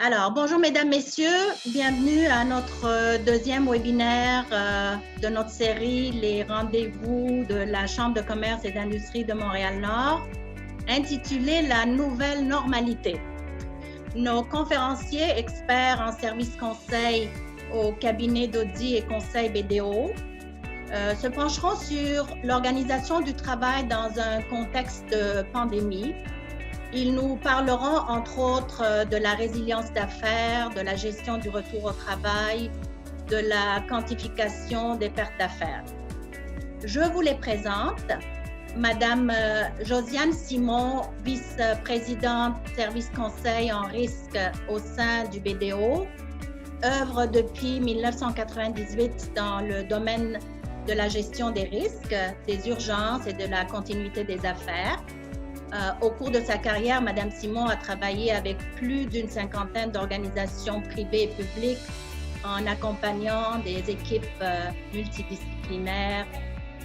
Alors, bonjour mesdames, messieurs, bienvenue à notre deuxième webinaire de notre série Les rendez-vous de la Chambre de commerce et d'industrie de Montréal-Nord, intitulé La nouvelle normalité. Nos conférenciers experts en services conseil au cabinet d'audit et conseil BDO se pencheront sur l'organisation du travail dans un contexte de pandémie. Ils nous parleront entre autres de la résilience d'affaires, de la gestion du retour au travail, de la quantification des pertes d'affaires. Je vous les présente. Madame Josiane Simon, vice-présidente service conseil en risque au sein du BDO, œuvre depuis 1998 dans le domaine de la gestion des risques, des urgences et de la continuité des affaires. Au cours de sa carrière, Madame Simon a travaillé avec plus d'une cinquantaine d'organisations privées et publiques en accompagnant des équipes multidisciplinaires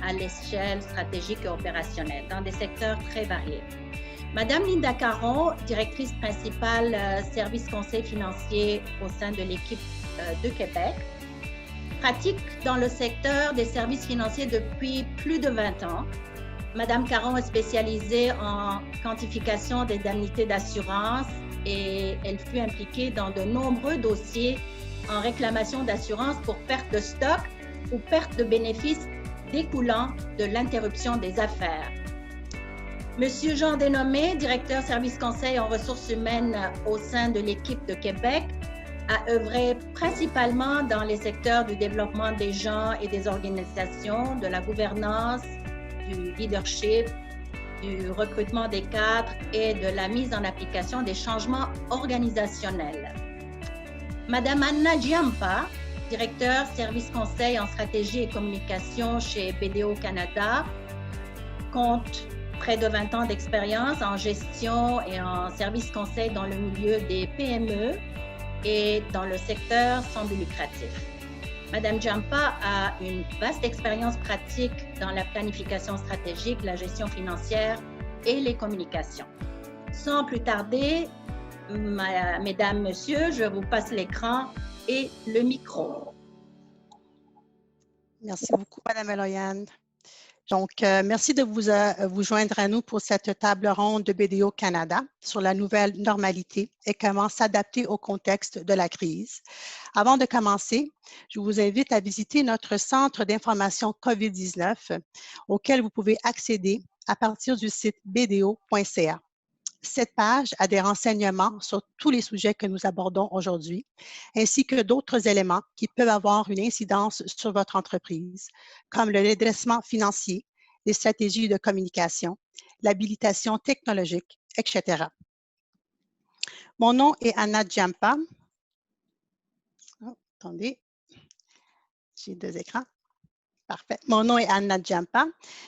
à l'échelle stratégique et opérationnelle dans des secteurs très variés. Madame Linda Caron, directrice principale service conseil financier au sein de l'équipe de Québec, pratique dans le secteur des services financiers depuis plus de 20 ans. Madame Caron est spécialisée en quantification des indemnités d'assurance et elle fut impliquée dans de nombreux dossiers en réclamation d'assurance pour perte de stock ou perte de bénéfices découlant de l'interruption des affaires. Monsieur Jean Dénommé, directeur service conseil en ressources humaines au sein de l'équipe de Québec, a œuvré principalement dans les secteurs du développement des gens et des organisations, de la gouvernance, du leadership, du recrutement des cadres et de la mise en application des changements organisationnels. Madame Anna Giampa, directeur service conseil en stratégie et communication chez BDO Canada, compte près de 20 ans d'expérience en gestion et en service conseil dans le milieu des PME et dans le secteur sans but lucratif. Madame Giampa a une vaste expérience pratique dans la planification stratégique, la gestion financière et les communications. Sans plus tarder, mesdames, messieurs, je vous passe l'écran et le micro. Merci beaucoup, Madame Eloyane. Donc, merci de vous joindre à nous pour cette table ronde de BDO Canada sur la nouvelle normalité et comment s'adapter au contexte de la crise. Avant de commencer, je vous invite à visiter notre centre d'information COVID-19 auquel vous pouvez accéder à partir du site bdo.ca. Cette page a des renseignements sur tous les sujets que nous abordons aujourd'hui, ainsi que d'autres éléments qui peuvent avoir une incidence sur votre entreprise, comme le redressement financier, les stratégies de communication, l'habilitation technologique, etc. Mon nom est Anna Giampa. Oh, attendez, j'ai deux écrans. Parfait. Mon nom est Anna Giampa.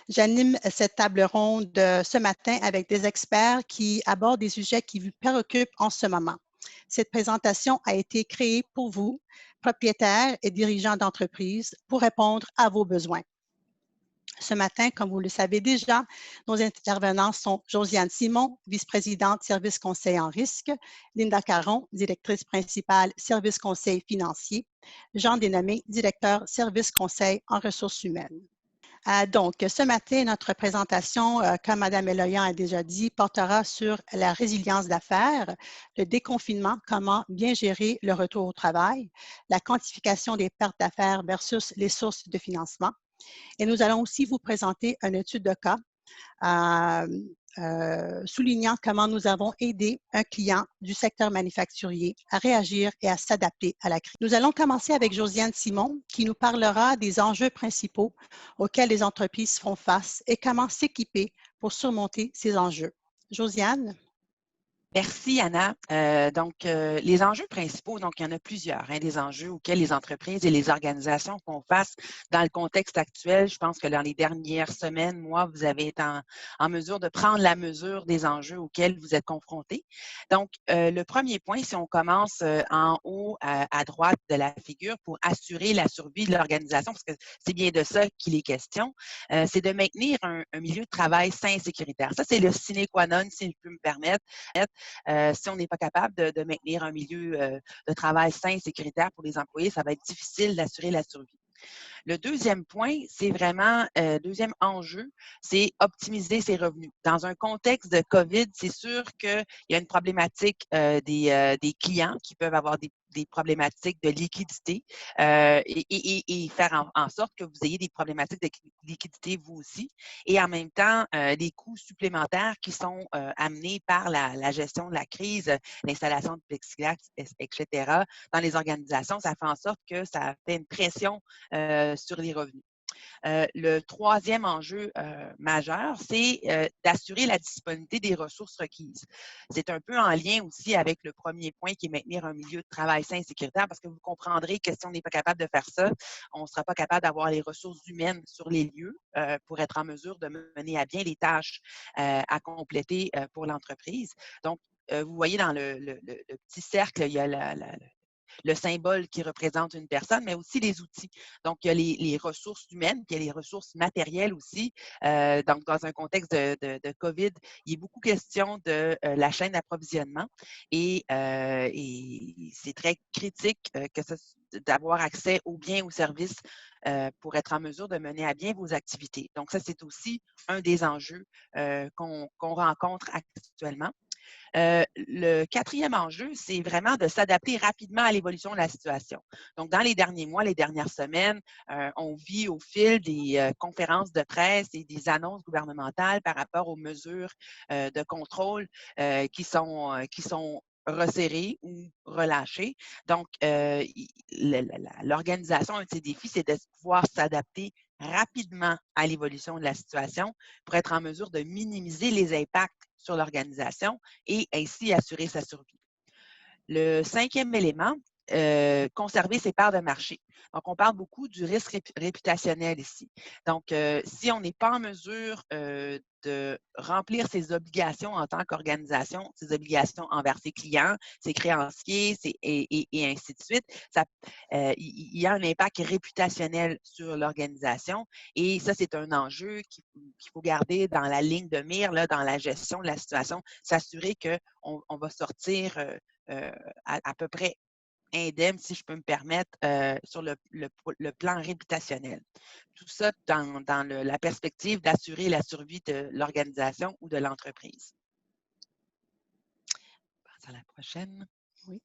J'anime cette table ronde ce matin avec des experts qui abordent des sujets qui vous préoccupent en ce moment. Cette présentation a été créée pour vous, propriétaires et dirigeants d'entreprise, pour répondre à vos besoins. Ce matin, comme vous le savez déjà, nos intervenants sont Josiane Simon, vice-présidente service conseil en risque, Linda Caron, directrice principale service conseil financier, Jean Dénommé, directeur service conseil en ressources humaines. Donc, ce matin, notre présentation, comme Mme Eloyan a déjà dit, portera sur la résilience d'affaires, le déconfinement, comment bien gérer le retour au travail, la quantification des pertes d'affaires versus les sources de financement. Et nous allons aussi vous présenter une étude de cas soulignant comment nous avons aidé un client du secteur manufacturier à réagir et à s'adapter à la crise. Nous allons commencer avec Josiane Simon qui nous parlera des enjeux principaux auxquels les entreprises font face et comment s'équiper pour surmonter ces enjeux. Josiane? Merci, Anna. Les enjeux principaux, donc il y en a plusieurs, des enjeux auxquels les entreprises et les organisations font face dans le contexte actuel. Je pense que dans les dernières semaines, mois, vous avez été en mesure de prendre la mesure des enjeux auxquels vous êtes confrontés. Donc, le premier point, si on commence en haut à droite de la figure pour assurer la survie de l'organisation, parce que c'est bien de ça qu'il est question, c'est de maintenir un milieu de travail sain et sécuritaire. Ça, c'est le sine qua non, si je peux me permettre, Si on n'est pas capable de maintenir un milieu de travail sain et sécuritaire pour les employés, ça va être difficile d'assurer la survie. Le deuxième point, c'est vraiment, deuxième enjeu, c'est optimiser ses revenus. Dans un contexte de COVID, c'est sûr qu'il y a une problématique des clients qui peuvent avoir des problématiques de liquidité et faire en sorte que vous ayez des problématiques de liquidité vous aussi. Et en même temps, des coûts supplémentaires qui sont amenés par la gestion de la crise, l'installation de plexiglas, etc. Dans les organisations, ça fait en sorte que ça fait une pression sur les revenus. Le troisième enjeu majeur, c'est d'assurer la disponibilité des ressources requises. C'est un peu en lien aussi avec le premier point qui est maintenir un milieu de travail sain et sécuritaire, parce que vous comprendrez que si on n'est pas capable de faire ça, on ne sera pas capable d'avoir les ressources humaines sur les lieux pour être en mesure de mener à bien les tâches à compléter pour l'entreprise. Donc, vous voyez dans le petit cercle, il y a le symbole qui représente une personne, mais aussi les outils. Donc, il y a les ressources humaines, puis il y a les ressources matérielles aussi. Donc, dans un contexte de COVID, il est beaucoup question de la chaîne d'approvisionnement et c'est très critique d'avoir accès aux biens, aux services pour être en mesure de mener à bien vos activités. Donc, ça, c'est aussi un des enjeux qu'on rencontre actuellement. Le quatrième enjeu, c'est vraiment de s'adapter rapidement à l'évolution de la situation. Donc, dans les derniers mois, les dernières semaines, on vit au fil des conférences de presse et des annonces gouvernementales par rapport aux mesures de contrôle qui sont resserrées ou relâchées. Donc, l'organisation, un de ses défis, c'est de pouvoir s'adapter rapidement à l'évolution de la situation pour être en mesure de minimiser les impacts sur l'organisation et ainsi assurer sa survie. Le cinquième élément, conserver ses parts de marché. Donc, on parle beaucoup du risque réputationnel ici. Donc, si on n'est pas en mesure de remplir ses obligations en tant qu'organisation, ses obligations envers ses clients, ses créanciers et ainsi de suite, il y a un impact réputationnel sur l'organisation et ça, c'est un enjeu qu'il faut garder dans la ligne de mire, là, dans la gestion de la situation, s'assurer qu'on va sortir à peu près indemne, si je peux me permettre, sur le plan réputationnel. Tout ça dans la perspective d'assurer la survie de l'organisation ou de l'entreprise. On passe à la prochaine. Oui.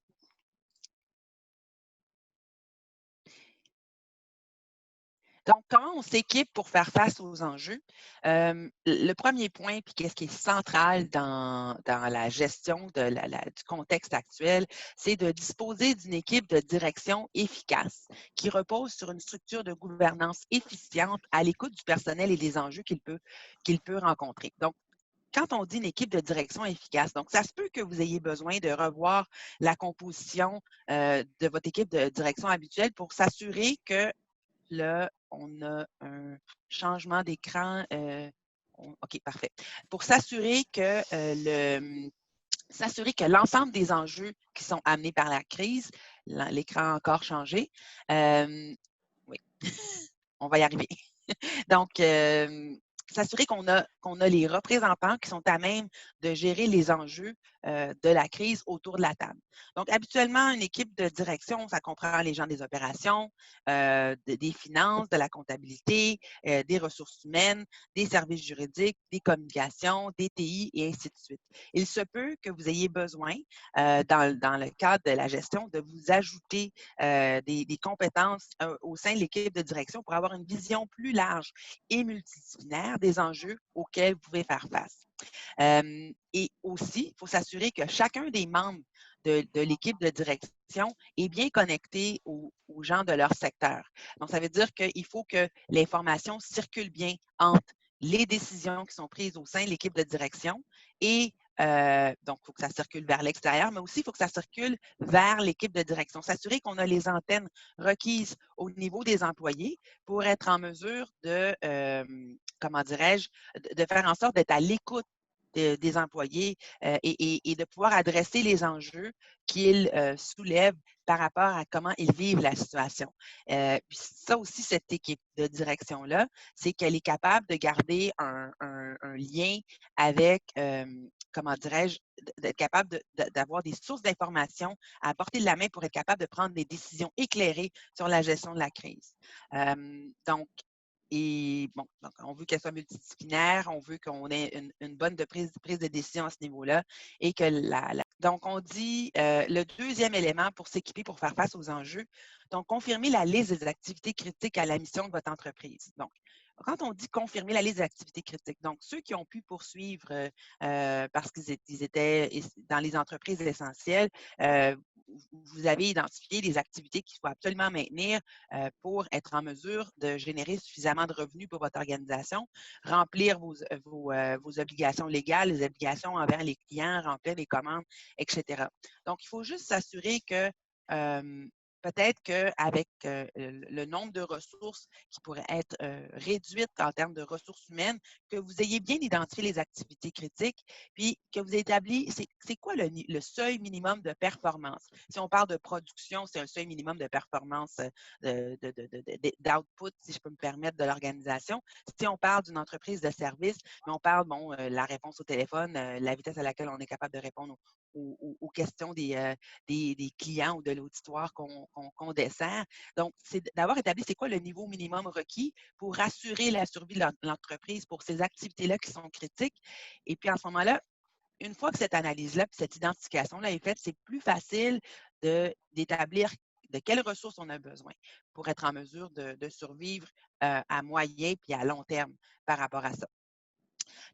Donc, comment on s'équipe pour faire face aux enjeux? Le premier point, puis qu'est-ce qui est central dans la gestion du contexte actuel, c'est de disposer d'une équipe de direction efficace qui repose sur une structure de gouvernance efficiente à l'écoute du personnel et des enjeux qu'il peut rencontrer. Donc, quand on dit une équipe de direction efficace, donc ça se peut que vous ayez besoin de revoir la composition de votre équipe de direction habituelle pour s'assurer que là, on a un changement d'écran. OK, parfait. Pour s'assurer que l'ensemble des enjeux qui sont amenés par la crise, l'écran a encore changé. Oui, on va y arriver. Donc, s'assurer qu'on a les représentants qui sont à même de gérer les enjeux de la crise autour de la table. Donc, habituellement, une équipe de direction, ça comprend les gens des opérations, des finances, de la comptabilité, des ressources humaines, des services juridiques, des communications, des TI et ainsi de suite. Il se peut que vous ayez besoin, dans le cadre de la gestion, de vous ajouter des compétences au sein de l'équipe de direction pour avoir une vision plus large et multidisciplinaire des enjeux auxquels vous pouvez faire face. Et aussi, il faut s'assurer que chacun des membres de l'équipe de direction est bien connecté aux gens de leur secteur. Donc, ça veut dire qu'il faut que l'information circule bien entre les décisions qui sont prises au sein de l'équipe de direction et donc, il faut que ça circule vers l'extérieur, mais aussi il faut que ça circule vers l'équipe de direction. S'assurer qu'on a les antennes requises au niveau des employés pour être en mesure de, comment dirais-je, de faire en sorte d'être à l'écoute des employés et de pouvoir adresser les enjeux qu'ils soulèvent par rapport à comment ils vivent la situation. Puis ça aussi, cette équipe de direction-là, c'est qu'elle est capable de garder un lien avec, comment dirais-je, d'être capable d'avoir des sources d'informations à portée de la main pour être capable de prendre des décisions éclairées sur la gestion de la crise. Et bon, donc on veut qu'elle soit multidisciplinaire, on veut qu'on ait une bonne prise de décision à ce niveau-là et que donc, on dit le deuxième élément pour s'équiper, pour faire face aux enjeux, donc confirmer la liste des activités critiques à la mission de votre entreprise. Donc, quand on dit confirmer la liste des activités critiques, donc ceux qui ont pu poursuivre parce qu'ils étaient dans les entreprises essentielles, vous avez identifié des activités qu'il faut absolument maintenir pour être en mesure de générer suffisamment de revenus pour votre organisation, remplir vos obligations légales, les obligations envers les clients, remplir les commandes, etc. Donc, il faut juste s'assurer que peut-être qu'avec le nombre de ressources qui pourraient être réduites en termes de ressources humaines, que vous ayez bien identifié les activités critiques, puis que vous ayez établi, c'est quoi le seuil minimum de performance? Si on parle de production, c'est un seuil minimum de performance d'output, si je peux me permettre, de l'organisation. Si on parle d'une entreprise de service, mais on parle, la réponse au téléphone, la vitesse à laquelle on est capable de répondre aux questions des clients ou de l'auditoire qu'on dessert. Donc, c'est d'avoir établi c'est quoi le niveau minimum requis pour assurer la survie de l'entreprise pour ces activités-là qui sont critiques. Et puis, en ce moment-là, une fois que cette analyse-là, puis cette identification-là est faite, c'est plus facile d'établir de quelles ressources on a besoin pour être en mesure de survivre à moyen puis à long terme par rapport à ça.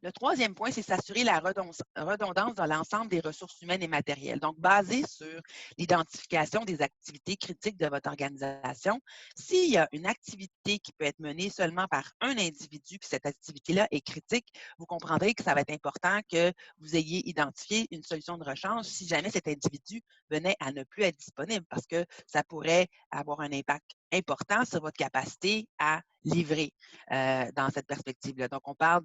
Le troisième point, c'est s'assurer la redondance dans l'ensemble des ressources humaines et matérielles. Donc, basé sur l'identification des activités critiques de votre organisation, s'il y a une activité qui peut être menée seulement par un individu, puis cette activité-là est critique, vous comprendrez que ça va être important que vous ayez identifié une solution de rechange si jamais cet individu venait à ne plus être disponible, parce que ça pourrait avoir un impact important sur votre capacité à livrer dans cette perspective-là. Donc, on parle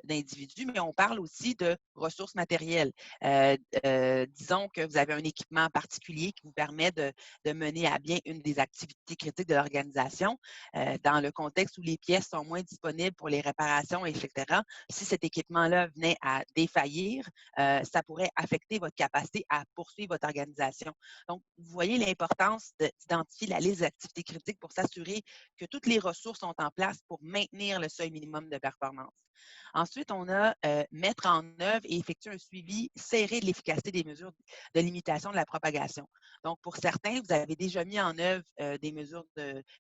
d'individus, mais on parle aussi de ressources matérielles. Disons que vous avez un équipement particulier qui vous permet de mener à bien une des activités critiques de l'organisation. Dans le contexte où les pièces sont moins disponibles pour les réparations, etc., si cet équipement-là venait à défaillir, ça pourrait affecter votre capacité à poursuivre votre organisation. Donc, vous voyez l'importance d'identifier la liste d'activités critiques pour s'assurer que toutes les ressources sont en place pour maintenir le seuil minimum de performance. Ensuite, on a mettre en œuvre et effectuer un suivi serré de l'efficacité des mesures de limitation de la propagation. Donc, pour certains, vous avez déjà mis en œuvre des mesures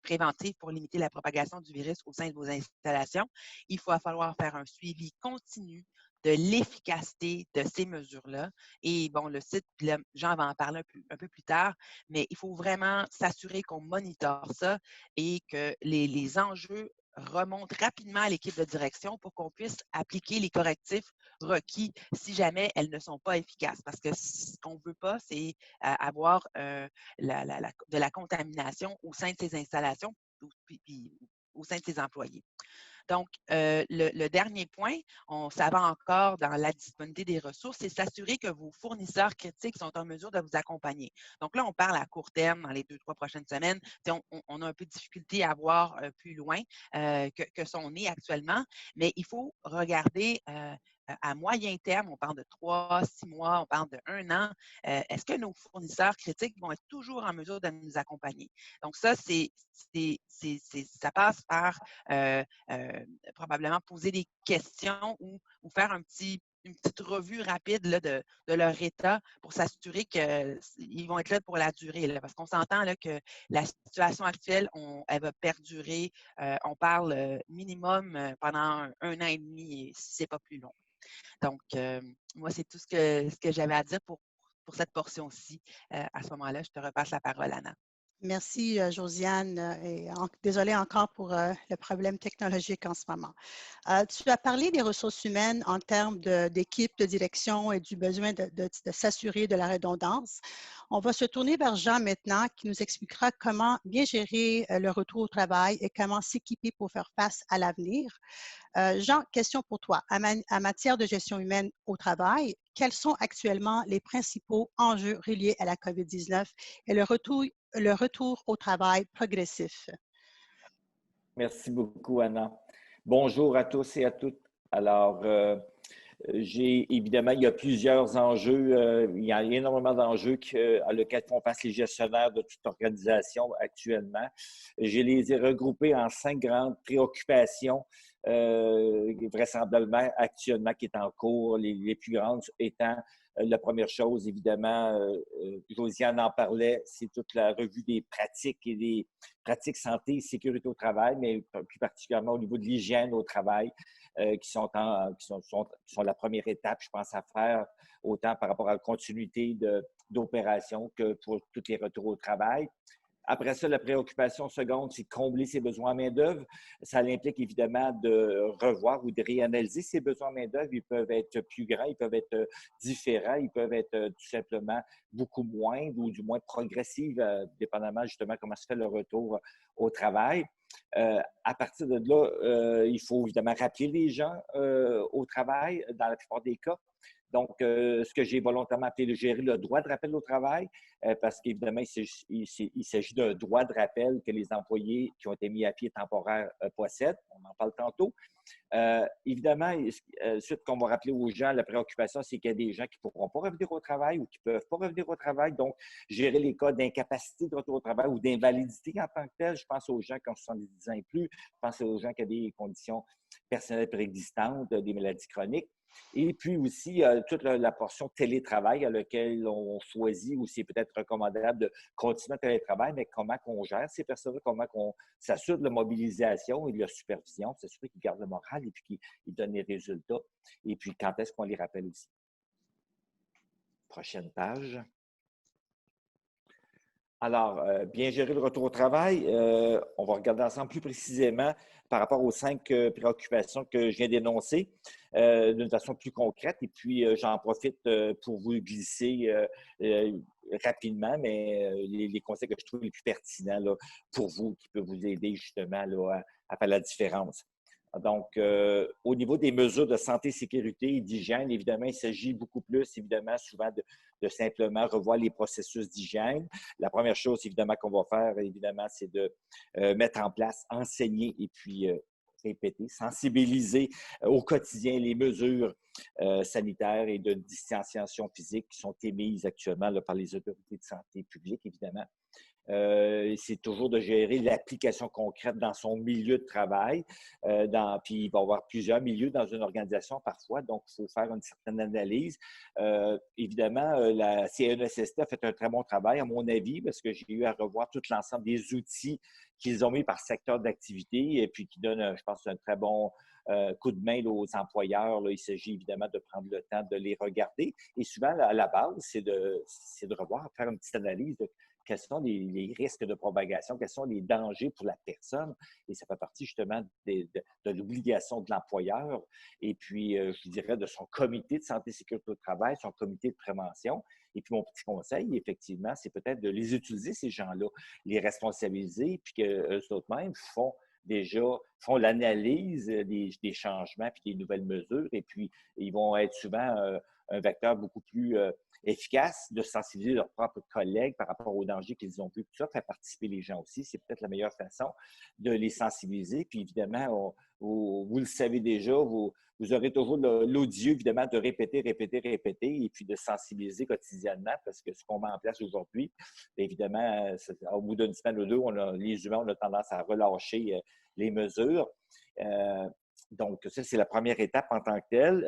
préventives pour limiter la propagation du virus au sein de vos installations. Il va falloir faire un suivi continu de l'efficacité de ces mesures-là. Et bon, le site, là, Jean va en parler un peu plus tard, mais il faut vraiment s'assurer qu'on monitore ça et que les enjeux remontent rapidement à l'équipe de direction pour qu'on puisse appliquer les correctifs requis si jamais elles ne sont pas efficaces. Parce que ce qu'on ne veut pas, c'est avoir de la contamination au sein de ces installations puis au sein de ces employés. Donc, le dernier point, ça va encore dans la disponibilité des ressources, c'est s'assurer que vos fournisseurs critiques sont en mesure de vous accompagner. Donc là, on parle à court terme, dans les 2-3 prochaines semaines. On a un peu de difficulté à voir plus loin que son nez actuellement, mais il faut regarder à moyen terme, on parle de 3-6 mois, on parle de 1 an. Est-ce que nos fournisseurs critiques vont être toujours en mesure de nous accompagner? Donc ça, ça passe par probablement poser des questions ou faire une petite revue rapide là, de leur état pour s'assurer qu'ils vont être là pour la durée. Là, parce qu'on s'entend là, que la situation actuelle, elle va perdurer. On parle minimum pendant un an et demi, si ce n'est pas plus long. Donc, moi, c'est tout ce que j'avais à dire pour cette portion-ci. À ce moment-là, je te repasse la parole, Anna. Merci, Josiane, et désolée encore pour le problème technologique en ce moment. Tu as parlé des ressources humaines en termes d'équipe, de direction et du besoin de s'assurer de la redondance. On va se tourner vers Jean maintenant qui nous expliquera comment bien gérer le retour au travail et comment s'équiper pour faire face à l'avenir. Jean, question pour toi. En matière de gestion humaine au travail, quels sont actuellement les principaux enjeux reliés à la COVID-19 et le retour au travail progressif? Merci beaucoup, Anna. Bonjour à tous et à toutes. Alors, évidemment, il y a plusieurs enjeux. Il y a énormément d'enjeux à lesquels font face les gestionnaires de toute organisation actuellement. Je les ai regroupés en 5 grandes préoccupations, vraisemblablement actuellement qui est en cours, les plus grandes étant la première chose, évidemment, Josiane en parlait, c'est toute la revue des pratiques et des pratiques santé et sécurité au travail, mais plus particulièrement au niveau de l'hygiène au travail. Qui sont la première étape, je pense, à faire, autant par rapport à la continuité d'opération que pour tous les retours au travail. Après ça, la préoccupation seconde, c'est combler ses besoins en main-d'œuvre. Ça implique évidemment de revoir ou de réanalyser ses besoins en main-d'œuvre. Ils peuvent être plus grands, ils peuvent être différents, ils peuvent être tout simplement beaucoup moindres ou du moins progressifs, dépendamment justement comment se fait le retour au travail. À partir de là, il faut évidemment rappeler les gens au travail dans la plupart des cas. Donc, ce que j'ai volontairement appelé de gérer le droit de rappel au travail, parce qu'évidemment, il s'agit d'un droit de rappel que les employés qui ont été mis à pied temporaire possèdent. On en parle tantôt. Évidemment, suite qu'on va rappeler aux gens, la préoccupation, c'est qu'il y a des gens qui ne pourront pas revenir au travail ou qui ne peuvent pas revenir au travail. Donc, gérer les cas d'incapacité de retour au travail ou d'invalidité en tant que tel. Je pense aux gens qui ont 70 ans et plus. Je pense aux gens qui ont des conditions personnelles préexistantes, des maladies chroniques. Et puis aussi, toute la portion télétravail à laquelle on choisit ou c'est peut-être recommandable de continuer le télétravail, mais comment on gère ces personnes-là, comment on s'assure de la mobilisation et de la supervision, s'assurer qu'ils gardent le moral et puis qu'ils donnent les résultats. Et puis, quand est-ce qu'on les rappelle aussi? Prochaine page. Alors, bien gérer le retour au travail, on va regarder ensemble plus précisément par rapport aux 5 préoccupations que je viens d'énoncer d'une façon plus concrète. Et puis, j'en profite pour vous glisser rapidement, mais les conseils que je trouve les plus pertinents là, pour vous, qui peuvent vous aider justement là, à faire la différence. Donc, au niveau des mesures de santé, sécurité et d'hygiène, évidemment, il s'agit beaucoup plus, évidemment, souvent de simplement revoir les processus d'hygiène. La première chose, évidemment, qu'on va faire, évidemment, c'est de mettre en place, enseigner et puis répéter, sensibiliser au quotidien les mesures sanitaires et de distanciation physique qui sont émises actuellement là, par les autorités de santé publique, évidemment. C'est toujours de gérer l'application concrète dans son milieu de travail. Puis il va y avoir plusieurs milieux dans une organisation parfois, donc il faut faire une certaine analyse. Évidemment, la CNESST a fait un très bon travail, à mon avis, parce que j'ai eu à revoir tout l'ensemble des outils qu'ils ont mis par secteur d'activité et puis qui donnent, je pense, un très bon coup de main là, aux employeurs. Là, il s'agit évidemment de prendre le temps de les regarder. Et souvent, à la base, c'est de revoir, faire une petite analyse de quels sont les risques de propagation, quels sont les dangers pour la personne. Et ça fait partie justement de l'obligation de l'employeur et puis, je dirais, de son comité de santé et sécurité au travail, son comité de prévention. Et puis, mon petit conseil, effectivement, c'est peut-être de les utiliser, ces gens-là, les responsabiliser, puis qu'eux autres-mêmes font l'analyse des changements puis des nouvelles mesures. Et puis, ils vont être souvent un vecteur beaucoup plus efficace de sensibiliser leurs propres collègues par rapport aux dangers qu'ils ont vus. Tout ça, faire participer les gens aussi, c'est peut-être la meilleure façon de les sensibiliser. Puis évidemment, vous le savez déjà, vous aurez toujours l'odieux, évidemment, de répéter, et puis de sensibiliser quotidiennement parce que ce qu'on met en place aujourd'hui, évidemment, au bout d'une semaine ou deux, les humains, on a tendance à relâcher les mesures. Donc, ça, c'est la première étape en tant que telle.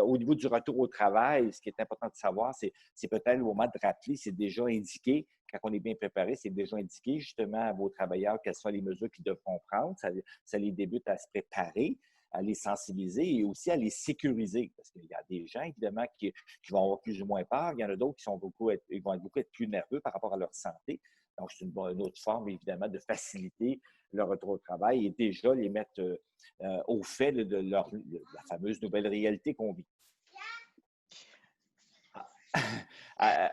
Au niveau du retour au travail, ce qui est important de savoir, c'est peut-être au moment de rappeler, c'est déjà indiqué, quand on est bien préparé, c'est déjà indiqué justement à vos travailleurs quelles sont les mesures qu'ils devront prendre. Ça les débute à se préparer, à les sensibiliser et aussi à les sécuriser. Parce qu'il y a des gens, évidemment, qui vont avoir plus ou moins peur. Il y en a d'autres qui vont être beaucoup plus nerveux par rapport à leur santé. Donc, c'est une autre forme, évidemment, de faciliter le retour au travail et déjà les mettre au fait de la fameuse nouvelle réalité qu'on vit. Euh,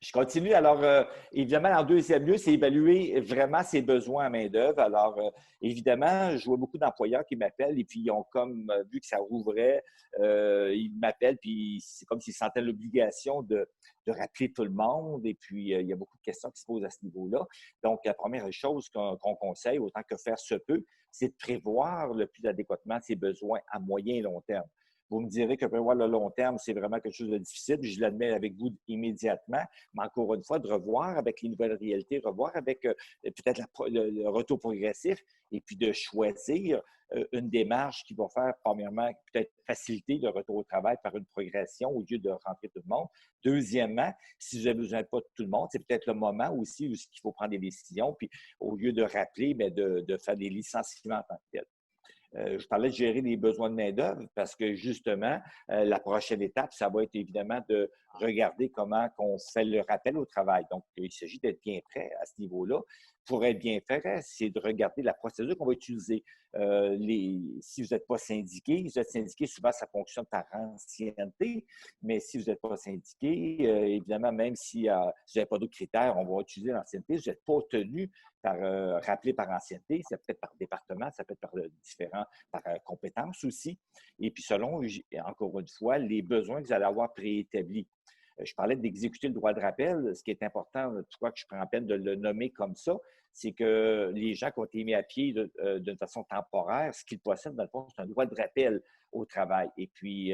Je continue. Alors, évidemment, en deuxième lieu, c'est évaluer vraiment ses besoins en main-d'œuvre. Alors, évidemment, je vois beaucoup d'employeurs qui m'appellent et puis ils ont comme vu que ça rouvrait, ils m'appellent puis c'est comme s'ils sentaient l'obligation de rappeler tout le monde. Et puis, il y a beaucoup de questions qui se posent à ce niveau-là. Donc, la première chose qu'on conseille, autant que faire se peut, c'est de prévoir le plus adéquatement ses besoins à moyen et long terme. Vous me direz que prévoir le long terme, c'est vraiment quelque chose de difficile. Je l'admets avec vous immédiatement. Mais encore une fois, de revoir avec les nouvelles réalités, revoir avec peut-être le retour progressif et puis de choisir une démarche qui va faire, premièrement, peut-être faciliter le retour au travail par une progression au lieu de rentrer tout le monde. Deuxièmement, si vous avez besoin de pas de tout le monde, c'est peut-être le moment aussi où il faut prendre des décisions. Puis au lieu de rappeler, mais de faire des licenciements en tant que tel. Je parlais de gérer les besoins de main-d'œuvre parce que justement, la prochaine étape, ça va être évidemment de regarder comment on fait le rappel au travail. Donc, il s'agit d'être bien prêt à ce niveau-là. Pour être bien fait, c'est de regarder la procédure qu'on va utiliser. Si vous n'êtes pas syndiqué, vous êtes syndiqué, souvent ça fonctionne par ancienneté, mais si vous n'êtes pas syndiqué, évidemment, même si vous n'avez pas d'autres critères, on va utiliser l'ancienneté. Vous n'êtes pas tenu par rappelé par ancienneté, ça peut être par département, ça peut être par par compétences aussi. Et puis selon, encore une fois, les besoins que vous allez avoir préétablis. Je parlais d'exécuter le droit de rappel. Ce qui est important, pourquoi je prends la peine de le nommer comme ça, c'est que les gens qui ont été mis à pied d'une façon temporaire, ce qu'ils possèdent, dans le fond, c'est un droit de rappel au travail. Et puis,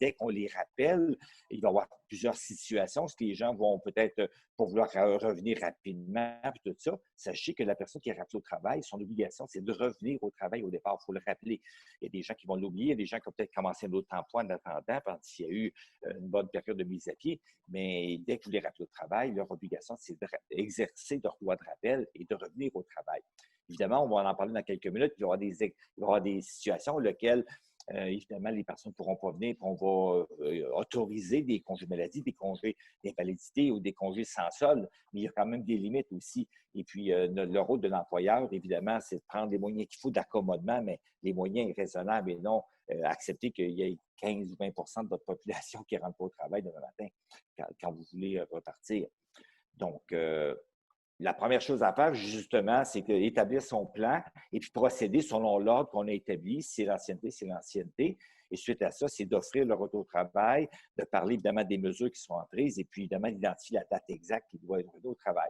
dès qu'on les rappelle, il va y avoir plusieurs situations. Ce que les gens vont peut-être, pour vouloir revenir rapidement, puis tout ça, sachez que la personne qui est rappelée au travail, son obligation, c'est de revenir au travail au départ. Il faut le rappeler. Il y a des gens qui vont l'oublier, il y a des gens qui ont peut-être commencé un autre emploi en attendant, parce qu'il y a eu une bonne période de mise à pied. Mais dès que vous les rappelez au travail, leur obligation, c'est d'exercer leur droit de rappel et de revenir au travail. Évidemment, on va en parler dans quelques minutes. Il y aura des situations dans lesquelles évidemment, les personnes ne pourront pas venir, puis on va autoriser des congés maladie, des congés d'invalidité ou des congés sans solde, mais il y a quand même des limites aussi. Et puis, le rôle de l'employeur, évidemment, c'est de prendre les moyens qu'il faut d'accommodement, mais les moyens raisonnables et non accepter qu'il y ait 15 ou 20 de votre population qui ne rentre pas au travail demain matin quand vous voulez repartir. Donc, la première chose à faire, justement, c'est d'établir son plan et puis procéder selon l'ordre qu'on a établi. Si c'est l'ancienneté, c'est l'ancienneté. Et suite à ça, c'est d'offrir le retour au travail, de parler évidemment des mesures qui sont prises et puis évidemment d'identifier la date exacte qui doit être retour au travail.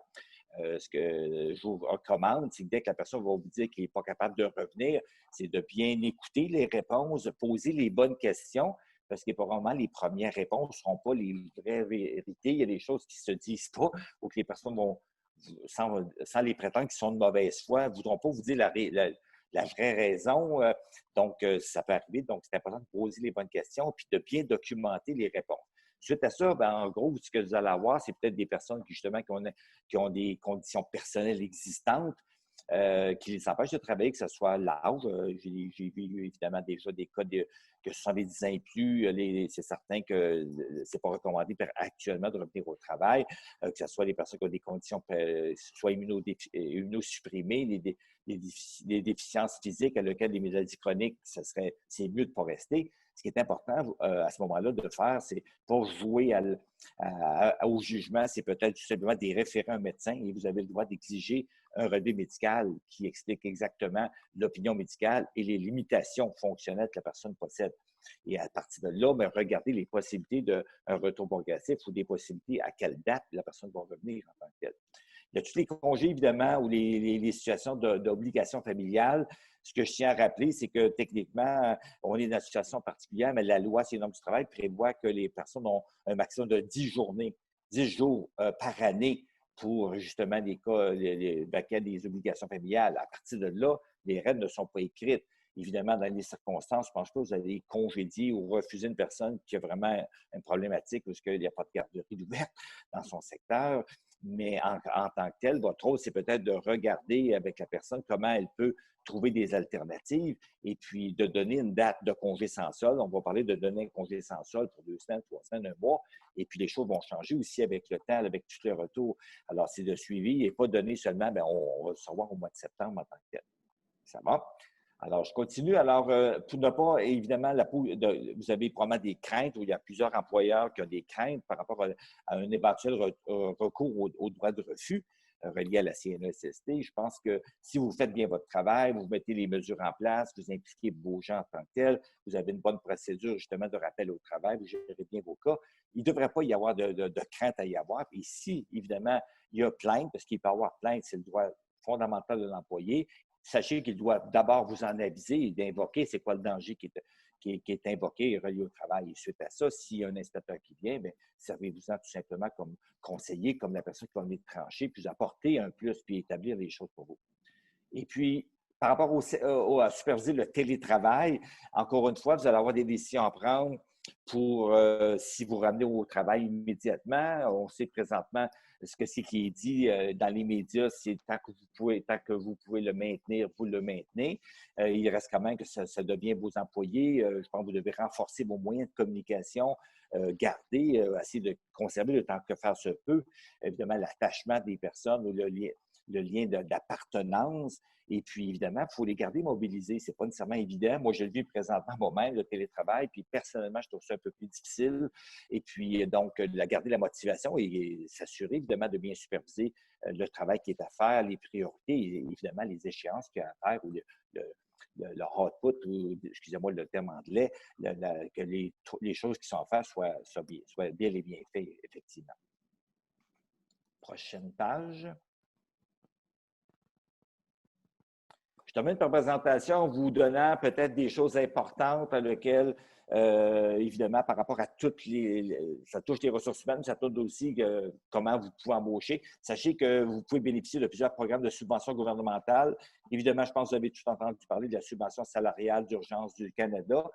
Ce que je vous recommande, c'est que dès que la personne va vous dire qu'il n'est pas capable de revenir, c'est de bien écouter les réponses, de poser les bonnes questions, parce que probablement les premières réponses ne seront pas les vraies vérités. Il y a des choses qui ne se disent pas ou que les personnes vont, sans les prétendre qu'ils sont de mauvaise foi, ne voudront pas vous dire la vraie raison. Donc, ça peut arriver. Donc, c'est important de poser les bonnes questions et de bien documenter les réponses. Suite à ça, en gros, ce que vous allez avoir, c'est peut-être des personnes qui, justement, qui ont des conditions personnelles existantes qui les empêchent de travailler, que ce soit l'âge. J'ai vu évidemment déjà des cas que 70 ans et plus, c'est certain que ce n'est pas recommandé actuellement de revenir au travail, que ce soit les personnes qui ont des conditions soit immunosupprimées, les déficiences physiques à lesquelles les maladies chroniques, c'est mieux de ne pas rester. Ce qui est important à ce moment-là de faire, c'est pas jouer au jugement, c'est peut-être tout simplement des référer un médecin et vous avez le droit d'exiger un relevé médical qui explique exactement l'opinion médicale et les limitations fonctionnelles que la personne possède. Et à partir de là, regardez les possibilités d'un retour progressif ou des possibilités à quelle date la personne va revenir en tant que telle. Il y a tous les congés, évidemment, ou les situations d'obligation familiale. Ce que je tiens à rappeler, c'est que techniquement, on est dans une situation particulière, mais la loi sur les normes du travail prévoit que les personnes ont un maximum de 10 journées, 10 jours par année pour justement les cas, des obligations familiales. À partir de là, les règles ne sont pas écrites. Évidemment, dans les circonstances, je ne pense pas que vous allez congédier ou refuser une personne qui a vraiment une problématique parce qu'il n'y a pas de garderie ouverte dans son secteur. Mais en tant que tel, votre rôle, c'est peut-être de regarder avec la personne comment elle peut trouver des alternatives et puis de donner une date de congé sans solde. On va parler de donner un congé sans solde pour 2 semaines, 3 semaines, un mois. Et puis, les choses vont changer aussi avec le temps, avec tous les retours. Alors, c'est de suivi et pas donner seulement, bien, on va le savoir au mois de septembre en tant que tel. Ça va? Alors, je continue. Alors, pour ne pas, évidemment, vous avez probablement des craintes, ou il y a plusieurs employeurs qui ont des craintes par rapport à un éventuel recours au droit de refus relié à la CNESST. Je pense que si vous faites bien votre travail, vous mettez les mesures en place, vous impliquez vos gens en tant que tels, vous avez une bonne procédure justement de rappel au travail, vous gérez bien vos cas, il ne devrait pas y avoir de crainte à y avoir. Et si, évidemment, il y a plainte, parce qu'il peut y avoir plainte, c'est le droit fondamental de l'employé, sachez qu'il doit d'abord vous en aviser et d'invoquer c'est quoi le danger qui est invoqué et relié au travail. Et suite à ça, s'il y a un inspecteur qui vient, bien, servez-vous-en tout simplement comme conseiller, comme la personne qui va venir trancher, puis apporter un plus, puis établir les choses pour vous. Et puis, par rapport à superviser le télétravail, encore une fois, vous allez avoir des décisions à prendre pour si vous ramenez au travail immédiatement. On sait présentement ce que c'est qui est dit dans les médias, c'est tant que vous pouvez le maintenir, vous le maintenez. Il reste quand même que ça devient vos employés. Je pense que vous devez renforcer vos moyens de communication, garder, essayer de conserver le temps que faire se peut. Évidemment, l'attachement des personnes ou le lien d'appartenance. Et puis, évidemment, il faut les garder mobilisés. Ce n'est pas nécessairement évident. Moi, je le vis présentement moi-même, le télétravail, puis personnellement, je trouve ça un peu plus difficile. Et puis, donc, garder la motivation et s'assurer, évidemment, de bien superviser le travail qui est à faire, les priorités et évidemment, les échéances qu'il y a à faire ou le output, ou, excusez-moi le terme anglais, que les choses qui sont à faire soient bien et bien faites, effectivement. Prochaine page. Je termine par présentation en vous donnant peut-être des choses importantes à lesquelles, évidemment, par rapport à ça touche les ressources humaines, ça touche aussi comment vous pouvez embaucher. Sachez que vous pouvez bénéficier de plusieurs programmes de subventions gouvernementales. Évidemment, je pense que vous avez tout entendu parler de la subvention salariale d'urgence du Canada.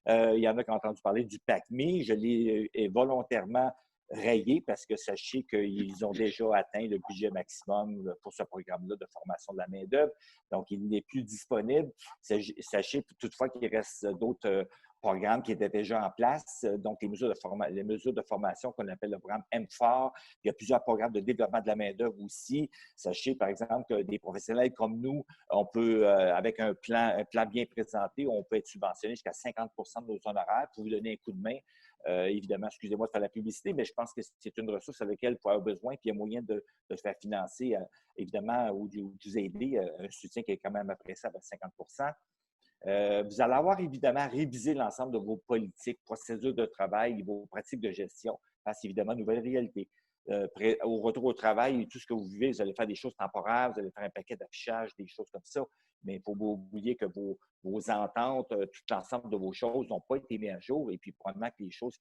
Il y en a qui ont entendu parler du PACMI. Je l'ai volontairement rayé parce que sachez qu'ils ont déjà atteint le budget maximum pour ce programme-là de formation de la main-d'œuvre. Donc, il n'est plus disponible. Sachez toutefois qu'il reste d'autres programmes qui étaient déjà en place. Donc, les mesures de formation qu'on appelle le programme MFOR. Il y a plusieurs programmes de développement de la main-d'œuvre aussi. Sachez, par exemple, que des professionnels comme nous, on peut, avec un plan bien présenté, on peut être subventionné jusqu'à 50 de nos honoraires pour vous donner un coup de main. Évidemment, excusez-moi de faire la publicité, mais je pense que c'est une ressource à laquelle vous pouvez avoir besoin, puis il y a moyen de se faire financer, évidemment, ou de vous aider, un soutien qui est quand même appréciable à 50 vous allez avoir évidemment révisé l'ensemble de vos politiques, procédures de travail et vos pratiques de gestion face évidemment à une nouvelle réalité. Au retour au travail et tout ce que vous vivez, vous allez faire des choses temporaires, vous allez faire un paquet d'affichage, des choses comme ça, mais il ne faut pas oublier que vos ententes, tout l'ensemble de vos choses n'ont pas été mis à jour et puis probablement que les choses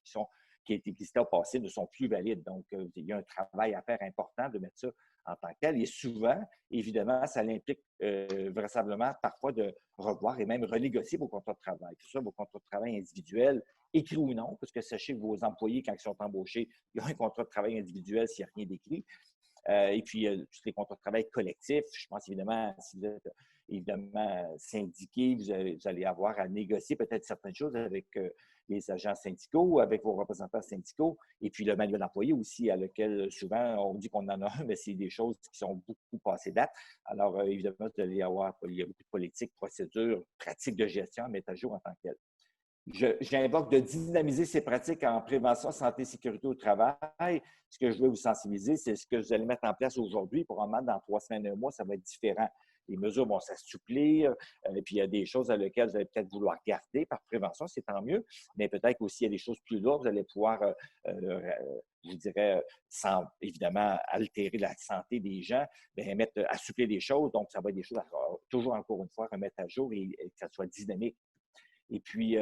qui étaient existées au passé ne sont plus valides. Donc, il y a un travail à faire important de mettre ça en tant que tel. Et souvent, évidemment, ça l'implique vraisemblablement parfois de revoir et même renégocier vos contrats de travail, que ce soit vos contrats de travail individuels, écrits ou non, parce que sachez que vos employés, quand ils sont embauchés, ils ont un contrat de travail individuel s'il n'y a rien d'écrit. Et puis, tous les contrats de travail collectifs, je pense évidemment, si vous êtes évidemment syndiqué, vous allez avoir à négocier peut-être certaines choses avec les agents syndicaux, avec vos représentants syndicaux, et puis le manuel d'employé aussi, à lequel souvent on dit qu'on en a un, mais c'est des choses qui sont beaucoup passées date. Alors, évidemment, il y a beaucoup de politiques, procédures, pratiques de gestion à mettre à jour en tant que telles. J'invoque de dynamiser ces pratiques en prévention, santé et sécurité au travail. Ce que je veux vous sensibiliser, c'est ce que vous allez mettre en place aujourd'hui. Probablement, dans 3 semaines, 1 mois, ça va être différent. Les mesures vont s'assouplir, et puis il y a des choses à lesquelles vous allez peut-être vouloir garder par prévention, c'est tant mieux, mais peut-être aussi il y a des choses plus lourdes, vous allez pouvoir, je dirais, sans évidemment altérer la santé des gens, bien, assouplir des choses, donc ça va être des choses toujours encore une fois remettre à jour et que ça soit dynamique. Et puis,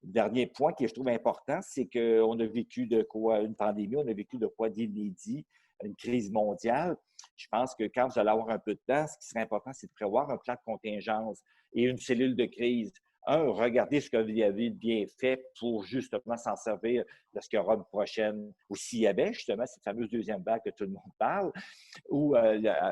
dernier point qui je trouve important, c'est qu'on a vécu de quoi une pandémie, on a vécu de quoi d'inédit, une crise mondiale. Je pense que quand vous allez avoir un peu de temps, ce qui serait important, c'est de prévoir un plan de contingence et une cellule de crise. regardez ce que vous avez bien fait pour justement s'en servir de ce qu'il y aura une prochaine, ou s'il y avait justement cette fameuse deuxième vague que tout le monde parle,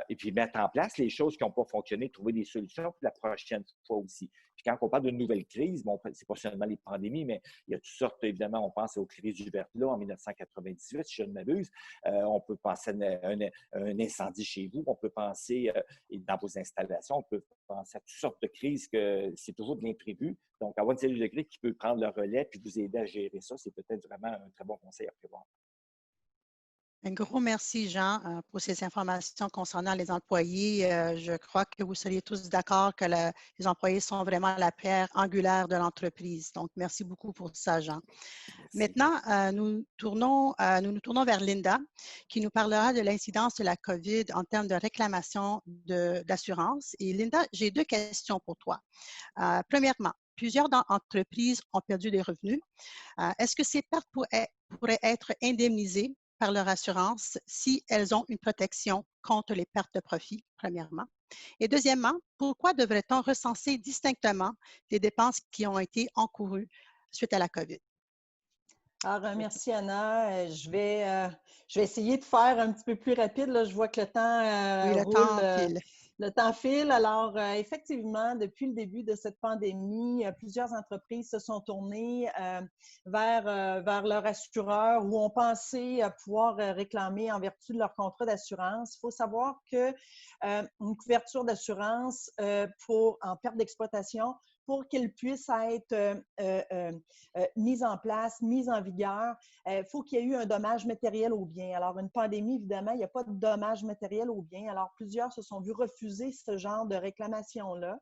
et puis mettre en place les choses qui n'ont pas fonctionné, trouver des solutions pour la prochaine fois aussi. Puis quand on parle d'une nouvelle crise, bon, c'est pas seulement les pandémies, mais il y a toutes sortes, évidemment, on pense aux crises du verglas en 1998, si je ne m'abuse. On peut penser à un incendie chez vous, on peut penser dans vos installations, on peut penser à toutes sortes de crises que c'est toujours de l'imprévu. Donc, avoir une cellule de crise qui peut prendre le relais puis vous aider à gérer ça, c'est peut-être vraiment un très bon conseil à prévoir. Un gros merci, Jean, pour ces informations concernant les employés. Je crois que vous seriez tous d'accord que les employés sont vraiment la pierre angulaire de l'entreprise. Donc, merci beaucoup pour ça, Jean. Merci. Maintenant, nous nous tournons vers Linda, qui nous parlera de l'incidence de la COVID en termes de réclamation d'assurance. Et Linda, j'ai 2 questions pour toi. Premièrement, plusieurs entreprises ont perdu des revenus. Est-ce que ces pertes pourraient être indemnisées par leur assurance si elles ont une protection contre les pertes de profit, premièrement? Et deuxièmement, pourquoi devrait-on recenser distinctement les dépenses qui ont été encourues suite à la COVID? Alors, merci Anna. Je vais essayer de faire un petit peu plus rapide. Là. Je vois que le temps roule. Le temps file. Alors, effectivement, depuis le début de cette pandémie, plusieurs entreprises se sont tournées vers leur assureur ou ont pensé pouvoir réclamer en vertu de leur contrat d'assurance. Il faut savoir qu'une couverture d'assurance en perte d'exploitation, pour qu'elle puisse être mise en place, mise en vigueur, il faut qu'il y ait eu un dommage matériel aux biens. Alors, une pandémie, évidemment, il n'y a pas de dommage matériel aux biens. Alors, plusieurs se sont vus refuser ce genre de réclamation-là.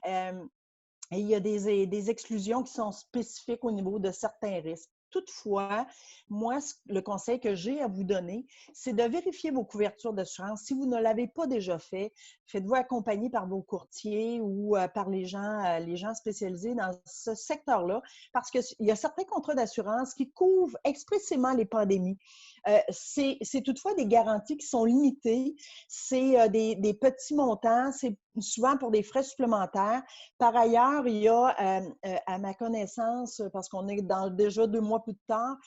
Et il y a des exclusions qui sont spécifiques au niveau de certains risques. Toutefois, moi, le conseil que j'ai à vous donner, c'est de vérifier vos couvertures d'assurance. Si vous ne l'avez pas déjà fait, faites-vous accompagner par vos courtiers ou par les gens spécialisés dans ce secteur-là, parce qu'il y a certains contrats d'assurance qui couvrent expressément les pandémies. C'est toutefois des garanties qui sont limitées. C'est des petits montants. C'est souvent pour des frais supplémentaires. Par ailleurs, il y a, à ma connaissance, parce qu'on est déjà 2 mois plus tard,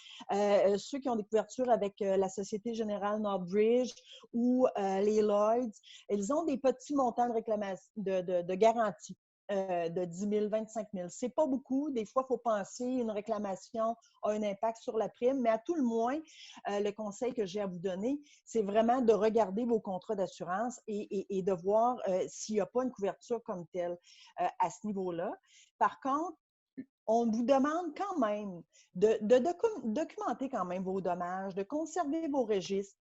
ceux qui ont des couvertures avec la Société Générale Northbridge ou les Lloyds, ils ont des petits montants de réclamation, de garantie. De 10 000, 25 000. Ce n'est pas beaucoup. Des fois, il faut penser une réclamation a un impact sur la prime, mais à tout le moins, le conseil que j'ai à vous donner, c'est vraiment de regarder vos contrats d'assurance et de voir s'il n'y a pas une couverture comme telle à ce niveau-là. Par contre, on vous demande quand même de documenter quand même vos dommages, de conserver vos registres.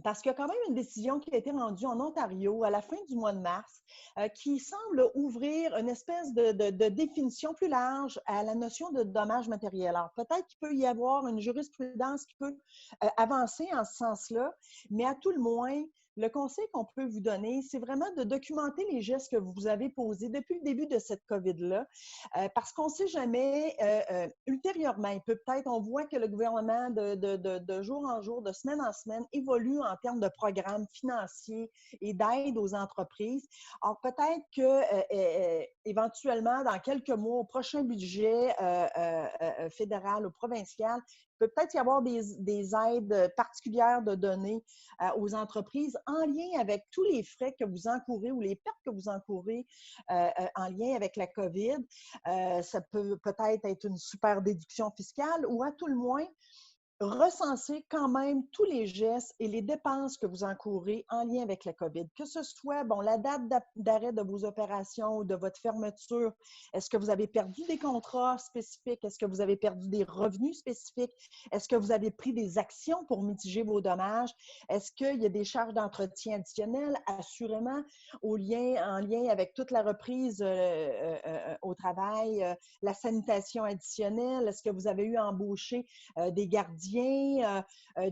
Parce qu'il y a quand même une décision qui a été rendue en Ontario à la fin du mois de mars qui semble ouvrir une espèce de définition plus large à la notion de dommage matériel. Alors, peut-être qu'il peut y avoir une jurisprudence qui peut avancer en ce sens-là, mais à tout le moins, le conseil qu'on peut vous donner, c'est vraiment de documenter les gestes que vous avez posés depuis le début de cette COVID-là, parce qu'on ne sait jamais, ultérieurement, on voit que le gouvernement de jour en jour, de semaine en semaine, évolue en termes de programmes financiers et d'aide aux entreprises. Alors, peut-être que éventuellement, dans quelques mois, au prochain budget fédéral ou provincial, il peut peut-être y avoir des aides particulières de donner aux entreprises en lien avec tous les frais que vous encourez ou les pertes que vous encourez en lien avec la COVID. Ça peut peut-être être une super déduction fiscale ou à tout le moins, recenser quand même tous les gestes et les dépenses que vous encourez en lien avec la COVID. Que ce soit, la date d'arrêt de vos opérations ou de votre fermeture, est-ce que vous avez perdu des contrats spécifiques? Est-ce que vous avez perdu des revenus spécifiques? Est-ce que vous avez pris des actions pour mitiger vos dommages? Est-ce qu'il y a des charges d'entretien additionnelles? Assurément, en lien avec toute la reprise au travail, la sanitation additionnelle, est-ce que vous avez eu à embaucher des gardiens?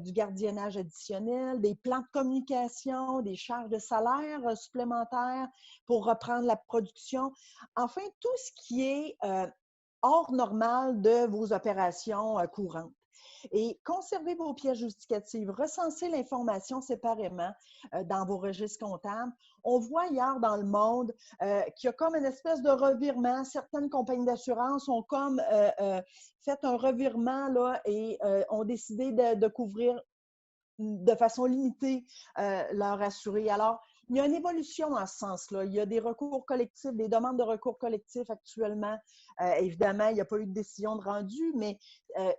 Du gardiennage additionnel, des plans de communication, des charges de salaire supplémentaires pour reprendre la production. Enfin, tout ce qui est hors normal de vos opérations courantes. Et conservez vos pièces justificatives, recensez l'information séparément dans vos registres comptables. On voit ailleurs dans le monde qu'il y a comme une espèce de revirement. Certaines compagnies d'assurance ont comme fait un revirement là, et ont décidé de couvrir de façon limitée leurs assurés. Alors, il y a une évolution dans ce sens-là. Il y a des recours collectifs, des demandes de recours collectifs actuellement. Évidemment, il n'y a pas eu de décision de rendu, mais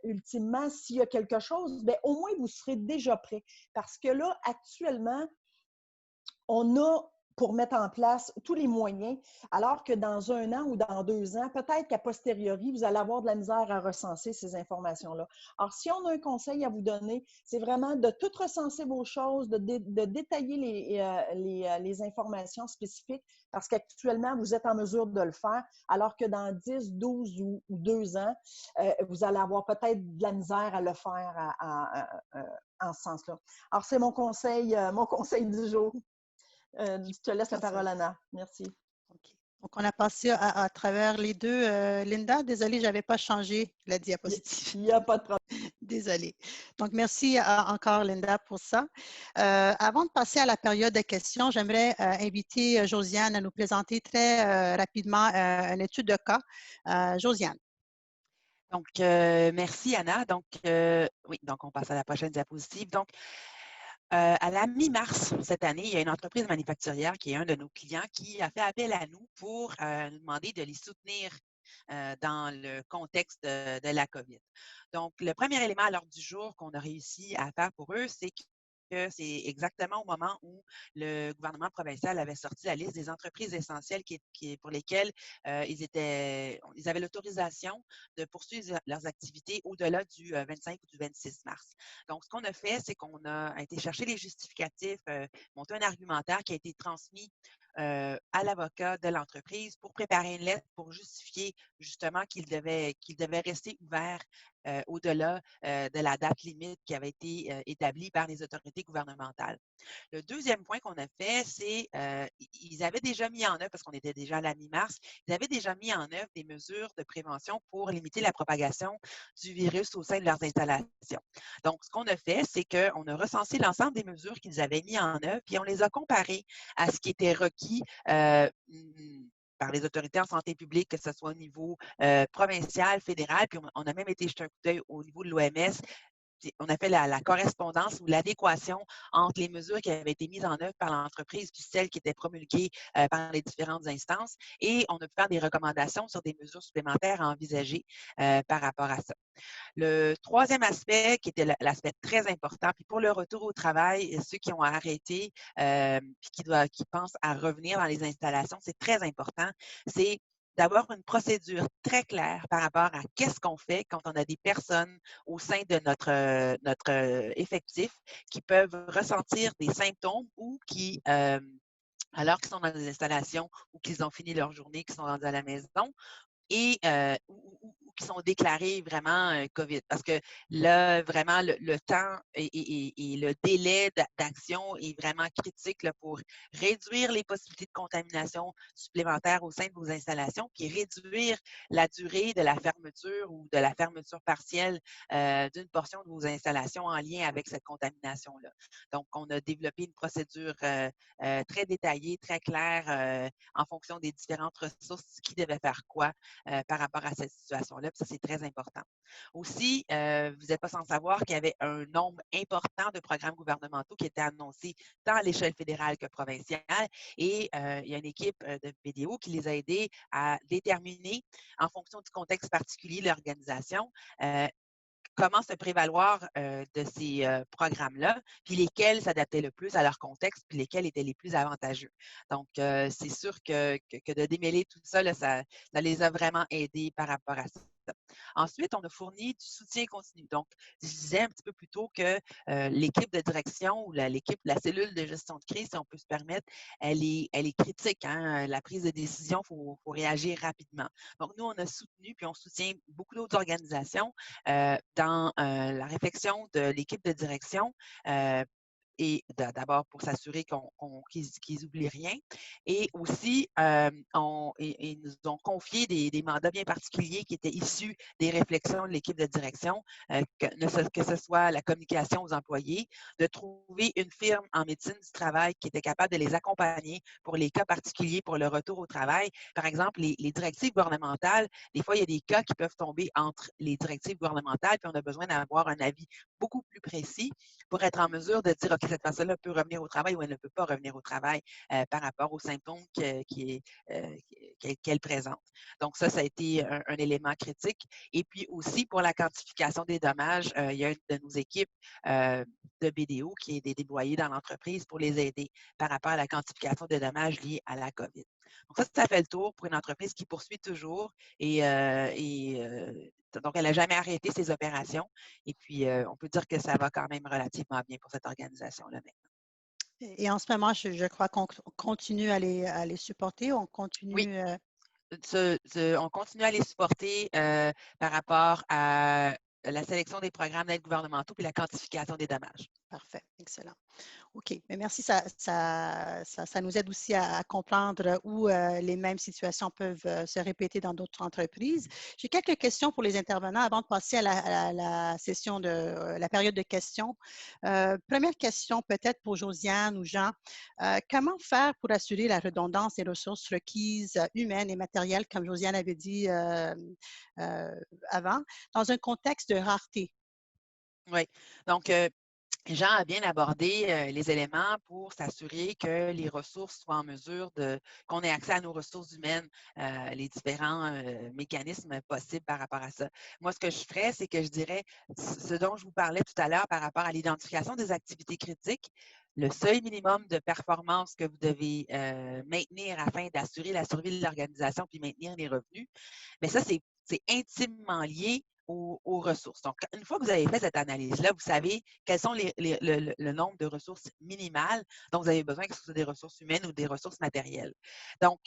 ultimement, s'il y a quelque chose, bien, au moins, vous serez déjà prêt. Parce que là, actuellement, on a pour mettre en place tous les moyens, alors que dans 1 an ou dans 2 ans, peut-être qu'à posteriori, vous allez avoir de la misère à recenser ces informations-là. Alors, si on a un conseil à vous donner, c'est vraiment de tout recenser vos choses, de détailler les informations spécifiques, parce qu'actuellement, vous êtes en mesure de le faire, alors que dans 10, 12 ou 2 ans, vous allez avoir peut-être de la misère à le faire en ce sens-là. Alors, c'est mon conseil du jour. Je te laisse la parole, Anna. Merci. Okay. Donc, on a passé à travers les deux. Linda, désolée, je n'avais pas changé la diapositive. Il n'y a pas de problème. Désolée. Donc, merci encore, Linda, pour ça. Avant de passer à la période de questions, j'aimerais inviter Josiane à nous présenter très rapidement une étude de cas. Josiane. Donc, merci, Anna. Donc, oui, donc on passe à la prochaine diapositive. Donc, à la mi-mars cette année, il y a une entreprise manufacturière qui est un de nos clients qui a fait appel à nous pour nous demander de les soutenir dans le contexte de la COVID. Donc, le premier élément à l'ordre du jour qu'on a réussi à faire pour eux, c'est que c'est exactement au moment où le gouvernement provincial avait sorti la liste des entreprises essentielles pour lesquelles ils avaient l'autorisation de poursuivre leurs activités au-delà du 25 ou du 26 mars. Donc, ce qu'on a fait, c'est qu'on a été chercher les justificatifs, monter un argumentaire qui a été transmis à l'avocat de l'entreprise pour préparer une lettre pour justifier justement qu'il devait rester ouvert au-delà de la date limite qui avait été établie par les autorités gouvernementales. Le deuxième point qu'on a fait, c'est ils avaient déjà mis en œuvre, parce qu'on était déjà à la mi-mars, ils avaient déjà mis en œuvre des mesures de prévention pour limiter la propagation du virus au sein de leurs installations. Donc, ce qu'on a fait, c'est qu'on a recensé l'ensemble des mesures qu'ils avaient mis en œuvre, puis on les a comparées à ce qui était requis par les autorités en santé publique, que ce soit au niveau provincial, fédéral, puis on a même été jeter un coup d'œil au niveau de l'OMS. On a fait la correspondance ou l'adéquation entre les mesures qui avaient été mises en œuvre par l'entreprise puis celles qui étaient promulguées par les différentes instances, et on a pu faire des recommandations sur des mesures supplémentaires à envisager par rapport à ça. Le troisième aspect, qui était l'aspect très important, puis pour le retour au travail, ceux qui ont arrêté puis qui pensent à revenir dans les installations, c'est très important, c'est d'avoir une procédure très claire par rapport à qu'est-ce qu'on fait quand on a des personnes au sein de notre effectif qui peuvent ressentir des symptômes ou qui, alors qu'ils sont dans des installations ou qu'ils ont fini leur journée, qu'ils sont rendus à la maison, et ou qui sont déclarés vraiment COVID. Parce que là, vraiment, le temps et le délai d'action est vraiment critique là, pour réduire les possibilités de contamination supplémentaires au sein de vos installations, puis réduire la durée de la fermeture ou de la fermeture partielle d'une portion de vos installations en lien avec cette contamination-là. Donc, on a développé une procédure très détaillée, très claire en fonction des différentes ressources qui devaient faire quoi par rapport à cette situation-là. Ça, c'est très important. Aussi, vous n'êtes pas sans savoir qu'il y avait un nombre important de programmes gouvernementaux qui étaient annoncés tant à l'échelle fédérale que provinciale. Et il y a une équipe de BDO qui les a aidés à déterminer, en fonction du contexte particulier de l'organisation, comment se prévaloir de ces programmes-là, puis lesquels s'adaptaient le plus à leur contexte, puis lesquels étaient les plus avantageux. Donc, c'est sûr que de démêler tout ça, là, ça les a vraiment aidés par rapport à ça. Ensuite, on a fourni du soutien continu. Donc, je disais un petit peu plus tôt que l'équipe de direction ou la cellule de gestion de crise, si on peut se permettre, elle est critique. Hein? La prise de décision, il faut réagir rapidement. Donc, nous, on a soutenu, puis on soutient beaucoup d'autres organisations dans la réflexion de l'équipe de direction et d'abord pour s'assurer qu'ils n'oublient rien. Et aussi, ils nous ont confié des mandats bien particuliers qui étaient issus des réflexions de l'équipe de direction, que ce soit la communication aux employés, de trouver une firme en médecine du travail qui était capable de les accompagner pour les cas particuliers pour le retour au travail. Par exemple, les directives gouvernementales, des fois, il y a des cas qui peuvent tomber entre les directives gouvernementales, puis on a besoin d'avoir un avis beaucoup plus précis pour être en mesure de dire, OK, cette personne-là peut revenir au travail ou elle ne peut pas revenir au travail par rapport aux symptômes qu'elle présente. Donc, ça a été un élément critique. Et puis aussi, pour la quantification des dommages, il y a une de nos équipes de BDO qui est déployée dans l'entreprise pour les aider par rapport à la quantification des dommages liés à la COVID. Donc, ça fait le tour pour une entreprise qui poursuit toujours donc, elle n'a jamais arrêté ses opérations. Et puis, on peut dire que ça va quand même relativement bien pour cette organisation-là maintenant. Et en ce moment, je crois qu'on continue à les supporter. On continue. Oui. On continue à les supporter par rapport à la sélection des programmes d'aide gouvernementaux puis la quantification des dommages. Parfait, excellent. OK, mais merci. Ça nous aide aussi à comprendre où les mêmes situations peuvent se répéter dans d'autres entreprises. J'ai quelques questions pour les intervenants avant de passer à la session la période de questions. Première question peut-être pour Josiane ou Jean. Comment faire pour assurer la redondance des ressources requises humaines et matérielles, comme Josiane avait dit avant, dans un contexte de rareté? Oui, donc Jean a bien abordé les éléments pour s'assurer que les ressources soient en mesure qu'on ait accès à nos ressources humaines, les différents mécanismes possibles par rapport à ça. Moi, ce que je ferais, c'est que je dirais ce dont je vous parlais tout à l'heure par rapport à l'identification des activités critiques, le seuil minimum de performance que vous devez maintenir afin d'assurer la survie de l'organisation puis maintenir les revenus, mais ça, c'est intimement lié aux ressources. Donc, une fois que vous avez fait cette analyse-là, vous savez quels sont le nombre de ressources minimales dont vous avez besoin, que ce soit des ressources humaines ou des ressources matérielles. Donc,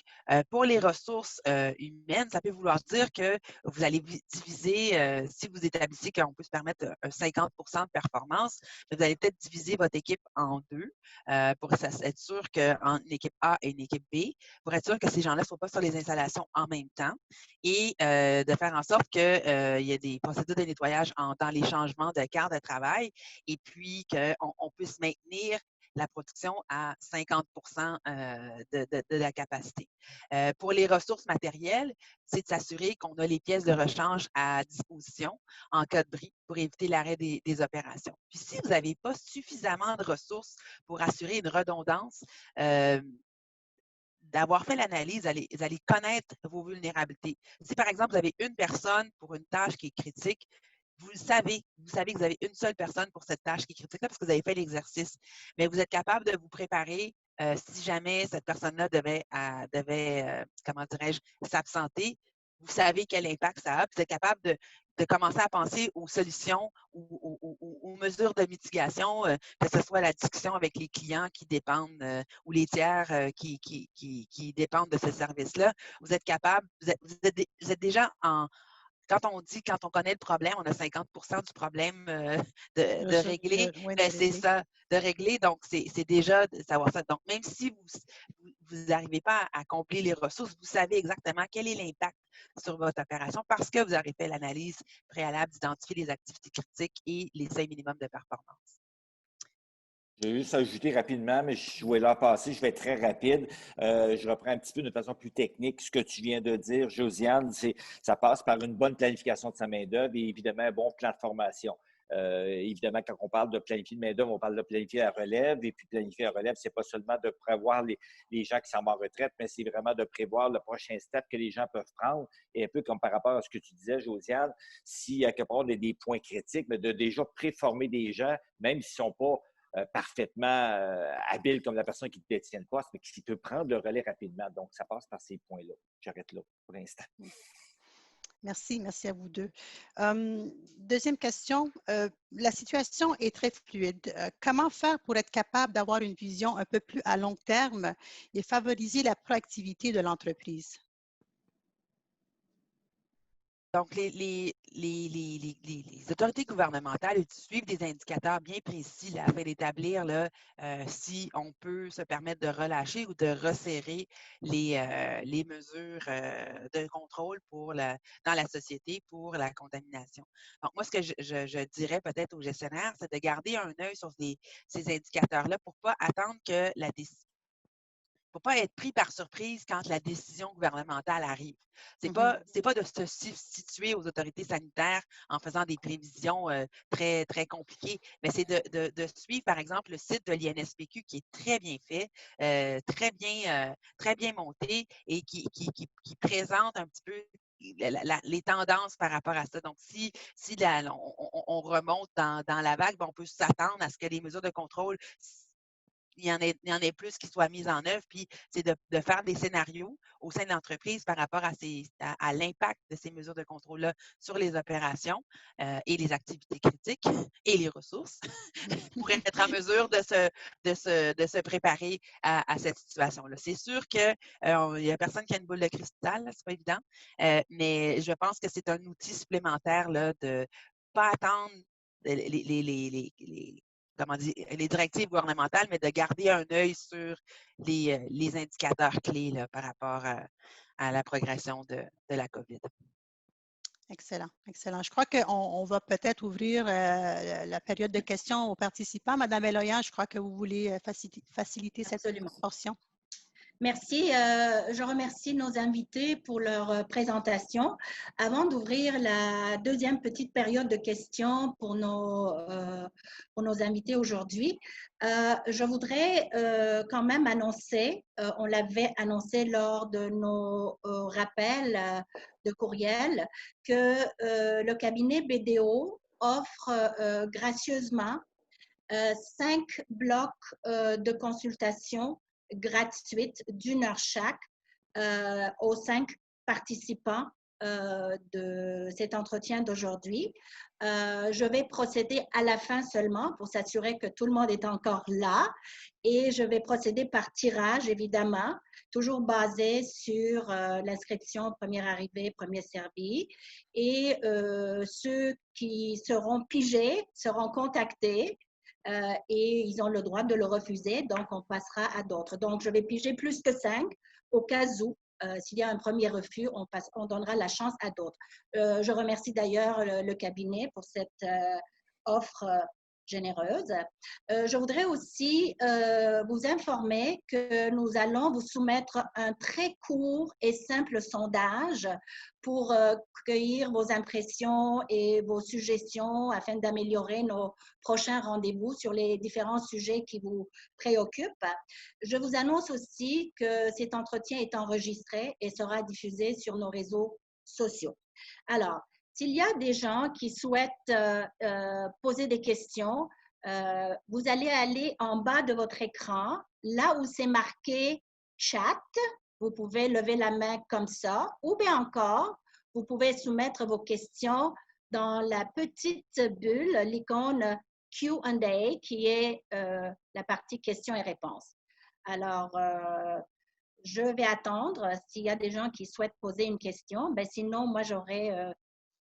pour les ressources humaines, ça peut vouloir dire que vous allez diviser, si vous établissez qu'on peut se permettre un 50 de performance, vous allez peut-être diviser votre équipe en deux pour être sûr qu'en une équipe A et une équipe B, pour être sûr que ces gens-là ne soient pas sur les installations en même temps et de faire en sorte qu'il y ait des procédures de nettoyage dans les changements de quart de travail et puis qu'on puisse maintenir la production à 50 de la capacité. Pour les ressources matérielles, c'est de s'assurer qu'on a les pièces de rechange à disposition en cas de bris pour éviter l'arrêt des opérations. Puis si vous n'avez pas suffisamment de ressources pour assurer une redondance, d'avoir fait l'analyse, vous allez connaître vos vulnérabilités. Si, par exemple, vous avez une personne pour une tâche qui est critique, vous savez que vous avez une seule personne pour cette tâche qui est critique-là parce que vous avez fait l'exercice. Mais vous êtes capable de vous préparer si jamais cette personne-là devait comment dirais-je, s'absenter. Vous savez quel impact ça a. Vous êtes capable de commencer à penser aux solutions ou aux mesures de mitigation, que ce soit la discussion avec les clients qui dépendent ou les tiers qui dépendent de ce service-là. Vous êtes capable, vous êtes déjà quand on connaît le problème, on a 50 du problème de régler. C'est ça, de régler. Donc, c'est déjà de savoir ça. Donc, même si vous n'arrivez pas à combler les ressources, vous savez exactement quel est l'impact sur votre opération parce que vous aurez fait l'analyse préalable d'identifier les activités critiques et les seuils minimums de performance. Je vais juste ajouter rapidement, mais je vais là passer, je vais être très rapide. Je reprends un petit peu de façon plus technique ce que tu viens de dire, Josiane. Ça passe par une bonne planification de sa main-d'œuvre et évidemment un bon plan de formation. Évidemment, quand on parle de planifier de main-d'œuvre, on parle de planifier la relève. Et puis, planifier la relève, ce n'est pas seulement de prévoir les gens qui s'en vont en retraite, mais c'est vraiment de prévoir le prochain step que les gens peuvent prendre. Et un peu comme par rapport à ce que tu disais, Josiane, s'il y a quelque part des points critiques, mais de déjà préformer des gens, même s'ils ne sont pas parfaitement habile comme la personne qui détient le poste, mais qui peut prendre le relais rapidement. Donc, ça passe par ces points-là. J'arrête là pour l'instant. Merci à vous deux. Deuxième question, la situation est très fluide. Comment faire pour être capable d'avoir une vision un peu plus à long terme et favoriser la proactivité de l'entreprise? Donc, les autorités gouvernementales suivent des indicateurs bien précis là, afin d'établir si on peut se permettre de relâcher ou de resserrer les mesures de contrôle dans la société pour la contamination. Donc, moi, ce que je dirais peut-être aux gestionnaires, c'est de garder un œil sur ces indicateurs-là pour ne pas attendre que la décision. Il ne faut pas être pris par surprise quand la décision gouvernementale arrive. Ce n'est pas de se substituer aux autorités sanitaires en faisant des prévisions très, très compliquées, mais c'est de suivre, par exemple, le site de l'INSPQ qui est très bien fait, très bien monté et qui présente un petit peu les tendances par rapport à ça. Donc, si on remonte dans la vague, on peut s'attendre à ce que les mesures de contrôle il y en ait plus qui soient mises en œuvre, puis c'est de faire des scénarios au sein de l'entreprise par rapport à l'impact de ces mesures de contrôle-là sur les opérations et les activités critiques et les ressources pour être en mesure de se préparer à cette situation-là. C'est sûr qu'il n'y a personne qui a une boule de cristal, c'est pas évident, mais je pense que c'est un outil supplémentaire là, de ne pas attendre les directives gouvernementales, mais de garder un œil sur les indicateurs clés là, par rapport à la progression de la COVID. Excellent, excellent. Je crois qu'on va peut-être ouvrir la période de questions aux participants. Madame Eloyan, je crois que vous voulez faciliter cette portion. Merci. Je remercie nos invités pour leur présentation. Avant d'ouvrir la deuxième petite période de questions pour nos invités aujourd'hui, je voudrais quand même annoncer, on l'avait annoncé lors de nos rappels de courriel, que le cabinet BDO offre gracieusement 5 blocs de consultation gratuite d'1 heure chaque aux 5 participants de cet entretien d'aujourd'hui. Je vais procéder à la fin seulement pour s'assurer que tout le monde est encore là et je vais procéder par tirage, évidemment, toujours basé sur l'inscription premier arrivé, premier servi. Et ceux qui seront pigés seront contactés et ils ont le droit de le refuser, donc on passera à d'autres. Donc, je vais piger plus que 5 au cas où, s'il y a un premier refus, on donnera la chance à d'autres. Je remercie d'ailleurs le cabinet pour cette offre généreuse. Je voudrais aussi vous informer que nous allons vous soumettre un très court et simple sondage pour cueillir vos impressions et vos suggestions afin d'améliorer nos prochains rendez-vous sur les différents sujets qui vous préoccupent. Je vous annonce aussi que cet entretien est enregistré et sera diffusé sur nos réseaux sociaux. Alors, s'il y a des gens qui souhaitent poser des questions, vous allez aller en bas de votre écran, là où c'est marqué « chat », vous pouvez lever la main comme ça, ou bien encore, vous pouvez soumettre vos questions dans la petite bulle, l'icône Q&A, qui est la partie questions et réponses. Alors, je vais attendre s'il y a des gens qui souhaitent poser une question. Ben, sinon, moi, j'aurai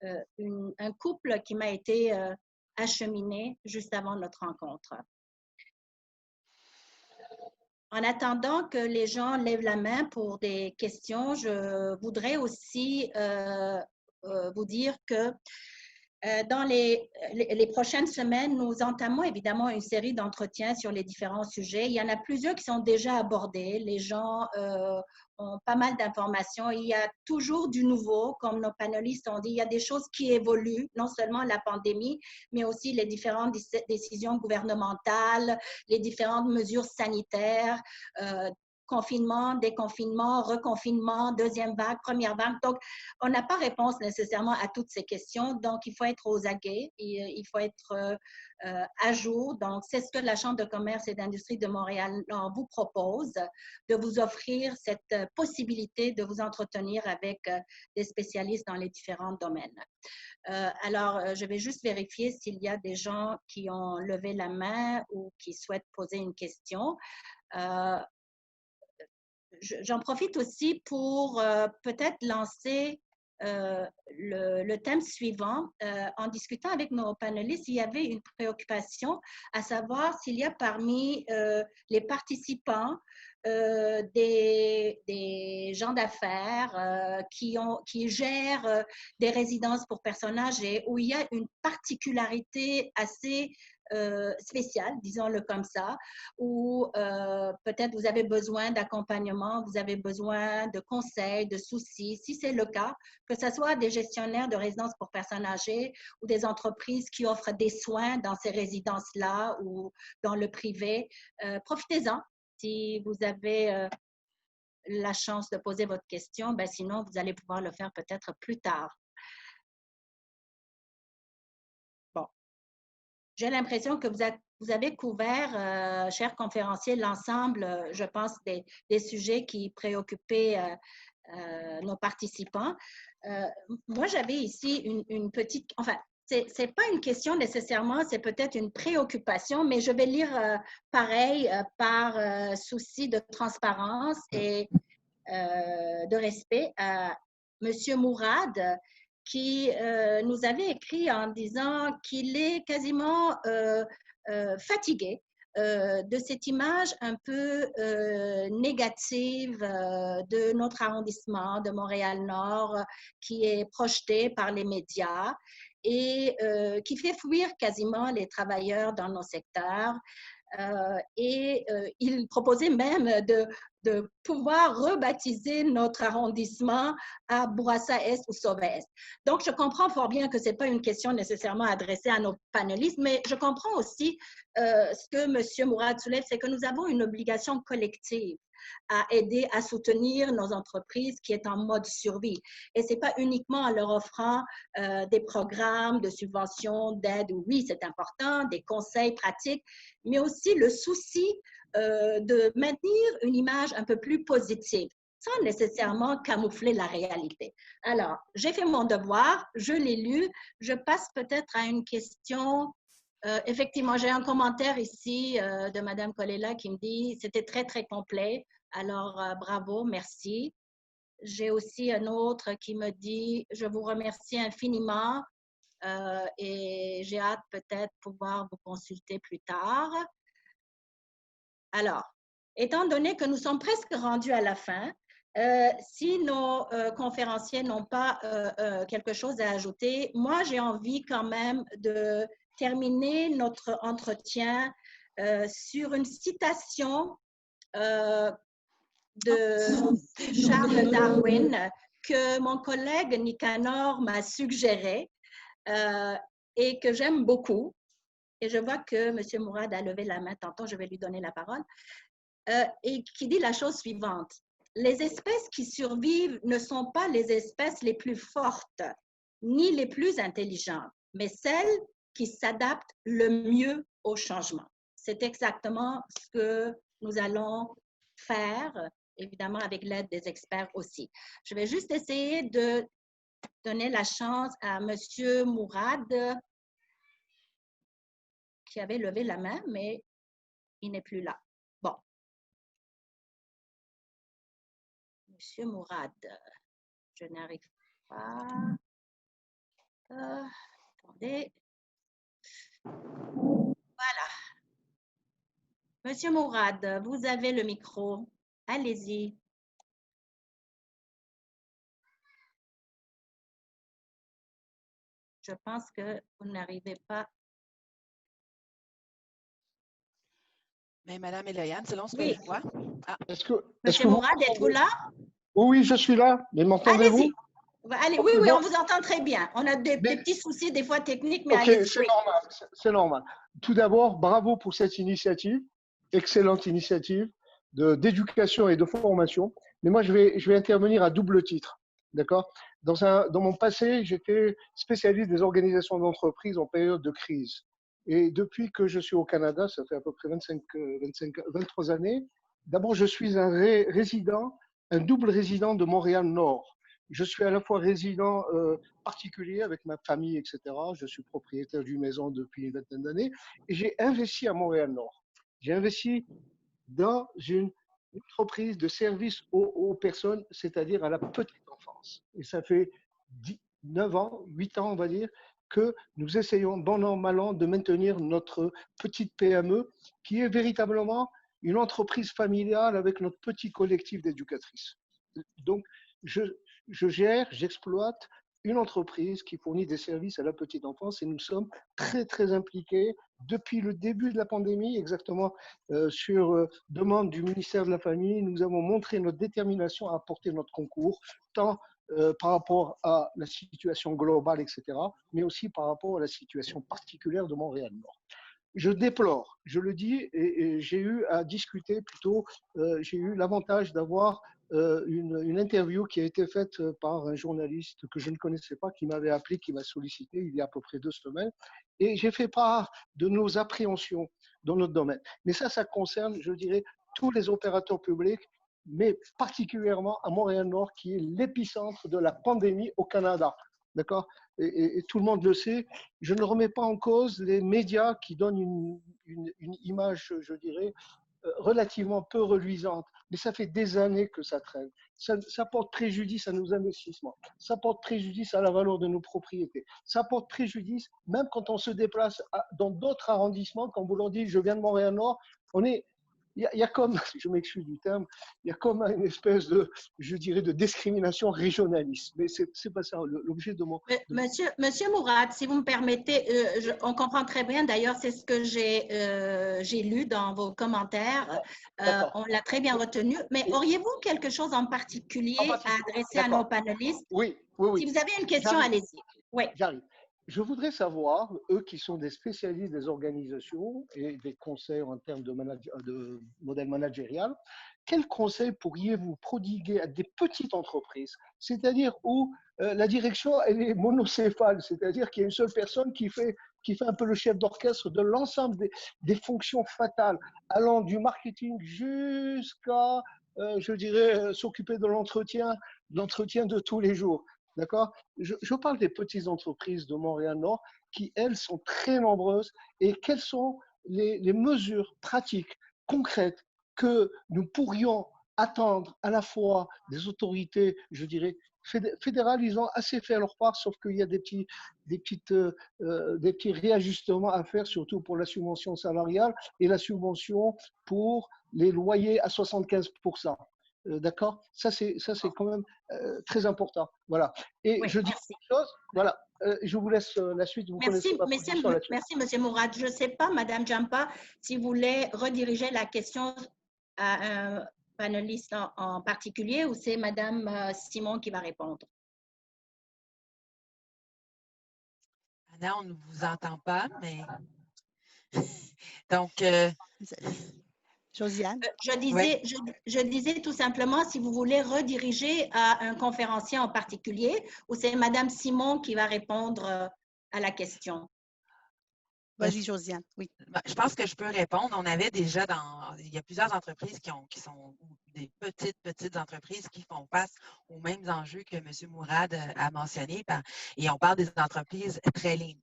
un couple qui m'a été acheminé juste avant notre rencontre. En attendant que les gens lèvent la main pour des questions, je voudrais aussi vous dire que dans les prochaines semaines, nous entamons évidemment une série d'entretiens sur les différents sujets. Il y en a plusieurs qui sont déjà abordés. Les gens ont pas mal d'informations. Il y a toujours du nouveau, comme nos panélistes ont dit. Il y a des choses qui évoluent, non seulement la pandémie, mais aussi les différentes décisions gouvernementales, les différentes mesures sanitaires, confinement, déconfinement, reconfinement, deuxième vague, première vague. Donc, on n'a pas réponse nécessairement à toutes ces questions. Donc, il faut être aux aguets, il faut être à jour. Donc, c'est ce que la Chambre de commerce et d'industrie de Montréal vous propose, de vous offrir cette possibilité de vous entretenir avec des spécialistes dans les différents domaines. Alors, je vais juste vérifier s'il y a des gens qui ont levé la main ou qui souhaitent poser une question. J'en profite aussi pour peut-être lancer le thème suivant. En discutant avec nos panélistes, il y avait une préoccupation à savoir s'il y a parmi les participants des gens d'affaires qui gèrent des résidences pour personnes âgées où il y a une particularité assez spéciale, disons-le comme ça, où peut-être vous avez besoin d'accompagnement, vous avez besoin de conseils, de soucis. Si c'est le cas, que ce soit des gestionnaires de résidences pour personnes âgées ou des entreprises qui offrent des soins dans ces résidences-là ou dans le privé, profitez-en. Si vous avez la chance de poser votre question, ben sinon, vous allez pouvoir le faire peut-être plus tard. Bon. J'ai l'impression que vous avez couvert, chers conférenciers, l'ensemble, je pense, des sujets qui préoccupaient nos participants. Moi, j'avais ici une petite... Enfin, c'est pas une question nécessairement, c'est peut-être une préoccupation, mais je vais lire pareil par souci de transparence et de respect à M. Mourad, qui nous avait écrit en disant qu'il est quasiment fatigué de cette image un peu négative de notre arrondissement de Montréal-Nord qui est projetée par les médias et qui fait fuir quasiment les travailleurs dans nos secteurs. Il proposait même de pouvoir rebaptiser notre arrondissement à Bourassa-Est ou Sauve-Est. Donc, je comprends fort bien que ce n'est pas une question nécessairement adressée à nos panélistes, mais je comprends aussi ce que M. Mourad soulève, c'est que nous avons une obligation collective à aider, à soutenir nos entreprises qui est en mode survie. Et ce n'est pas uniquement en leur offrant des programmes de subventions, d'aide, oui, c'est important, des conseils pratiques, mais aussi le souci de maintenir une image un peu plus positive, sans nécessairement camoufler la réalité. Alors, j'ai fait mon devoir, je l'ai lu, je passe peut-être à une question. Effectivement, j'ai un commentaire ici de Mme Colella qui me dit « c'était très, très complet ». Alors, bravo, merci. J'ai aussi un autre qui me dit « je vous remercie infiniment et j'ai hâte peut-être pouvoir vous consulter plus tard ». Alors, étant donné que nous sommes presque rendus à la fin, si nos conférenciers n'ont pas quelque chose à ajouter, moi, j'ai envie quand même de terminer notre entretien sur une citation de Charles Darwin que mon collègue Nicanor m'a suggéré et que j'aime beaucoup. Et je vois que M. Mourad a levé la main tantôt, je vais lui donner la parole, et qui dit la chose suivante. Les espèces qui survivent ne sont pas les espèces les plus fortes, ni les plus intelligentes, mais celles qui s'adaptent le mieux au changement. C'est exactement ce que nous allons faire, évidemment avec l'aide des experts aussi. Je vais juste essayer de donner la chance à M. Mourad, qui avait levé la main, mais il n'est plus là. Bon. Monsieur Mourad, je n'arrive pas. Attendez. Voilà. Monsieur Mourad, vous avez le micro. Allez-y. Je pense que vous n'arrivez pas. Mais Madame Eloyane, selon ce que je vois. Ah. Monsieur Mourad, êtes-vous là? Oui, je suis là. Mais m'entendez-vous? Allez, oui, on vous entend très bien. On a des petits soucis, des fois techniques, mais allez-y. C'est normal, c'est normal. Tout d'abord, bravo pour cette initiative, excellente initiative d'éducation et de formation. Mais moi, je vais intervenir à double titre. D'accord? Dans mon passé, j'étais spécialiste des organisations d'entreprise en période de crise. Et depuis que je suis au Canada, ça fait à peu près 23 années, d'abord, je suis un double résident de Montréal-Nord. Je suis à la fois résident particulier avec ma famille, etc. Je suis propriétaire d'une maison depuis une vingtaine d'années et j'ai investi à Montréal-Nord. J'ai investi dans une entreprise de service aux personnes, c'est-à-dire à la petite enfance. Et ça fait 9 ans, 8 ans, on va dire, que nous essayons, bon an, mal an, de maintenir notre petite PME, qui est véritablement une entreprise familiale avec notre petit collectif d'éducatrices. Donc, j'exploite une entreprise qui fournit des services à la petite enfance et nous sommes très, très impliqués depuis le début de la pandémie, exactement sur demande du ministère de la Famille. Nous avons montré notre détermination à apporter notre concours, tant par rapport à la situation globale, etc., mais aussi par rapport à la situation particulière de Montréal-Nord. Je déplore, je le dis, et j'ai eu à discuter plutôt, j'ai eu l'avantage d'avoir une interview qui a été faite par un journaliste que je ne connaissais pas, qui m'avait appelé, qui m'a sollicité il y a à peu près 2 semaines, et j'ai fait part de nos appréhensions dans notre domaine. Mais ça concerne, je dirais, tous les opérateurs publics, mais particulièrement à Montréal-Nord, qui est l'épicentre de la pandémie au Canada. D'accord ? Et tout le monde le sait. Je ne remets pas en cause les médias qui donnent une image, je dirais, relativement peu reluisante. Mais ça fait des années que ça traîne. Ça porte préjudice à nos investissements. Ça porte préjudice à la valeur de nos propriétés. Ça porte préjudice, même quand on se déplace dans d'autres arrondissements, quand vous leur dites, je viens de Montréal-Nord, il y a comme, je m'excuse du terme, il y a comme une espèce de, je dirais, de discrimination régionaliste. Mais c'est pas ça l'objet de mon… Monsieur Mourad, si vous me permettez, on comprend très bien, d'ailleurs, c'est ce que j'ai lu dans vos commentaires. On l'a très bien retenu. Mais auriez-vous quelque chose en particulier à adresser à nos panélistes? Oui. Si vous avez une question, allez-y. Oui. J'arrive. Je voudrais savoir, eux qui sont des spécialistes des organisations et des conseils en termes de modèle managérial, quels conseils pourriez-vous prodiguer à des petites entreprises, c'est-à-dire où la direction elle est monocéphale, c'est-à-dire qu'il y a une seule personne qui fait un peu le chef d'orchestre de l'ensemble des fonctions fatales, allant du marketing jusqu'à, je dirais, s'occuper de l'entretien de tous les jours. D'accord ? Je parle des petites entreprises de Montréal-Nord qui, elles, sont très nombreuses. Et quelles sont les mesures pratiques, concrètes, que nous pourrions attendre à la fois des autorités, je dirais, fédérales? Ils ont assez fait leur part, sauf qu'il y a des petits réajustements à faire, surtout pour la subvention salariale et la subvention pour les loyers à 75%. D'accord ? Ça, c'est quand même très important. Voilà. Et oui, je dis une chose, voilà, je vous laisse la suite. Vous connaissez ma position là-dessus. Merci, M. Mourad. Je ne sais pas, Mme Jampa, si vous voulez rediriger la question à un panéliste en particulier ou c'est Mme Simon qui va répondre. Anna, on ne vous entend pas, mais… Donc… Josiane? Je disais tout simplement si vous voulez rediriger à un conférencier en particulier ou c'est Mme Simon qui va répondre à la question. Vas-y, Josiane, oui. Je pense que je peux répondre. On avait déjà il y a plusieurs entreprises qui sont des petites entreprises qui font face aux mêmes enjeux que M. Mourad a mentionné. Et on parle des entreprises très lignes.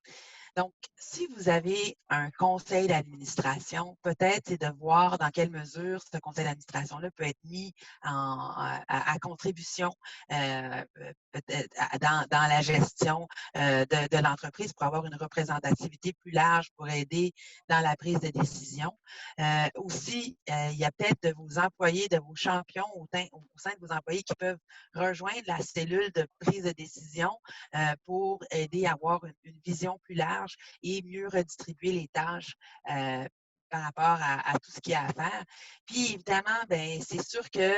Donc, si vous avez un conseil d'administration, peut-être c'est de voir dans quelle mesure ce conseil d'administration-là peut être mis à contribution dans la gestion de l'entreprise pour avoir une représentativité plus large pour aider dans la prise de décision. Aussi, il y a peut-être de vos employés, de vos champions au sein de vos employés qui peuvent rejoindre la cellule de prise de décision pour aider à avoir une vision plus large et mieux redistribuer les tâches par rapport à tout ce qu'il y a à faire. Puis évidemment, c'est sûr que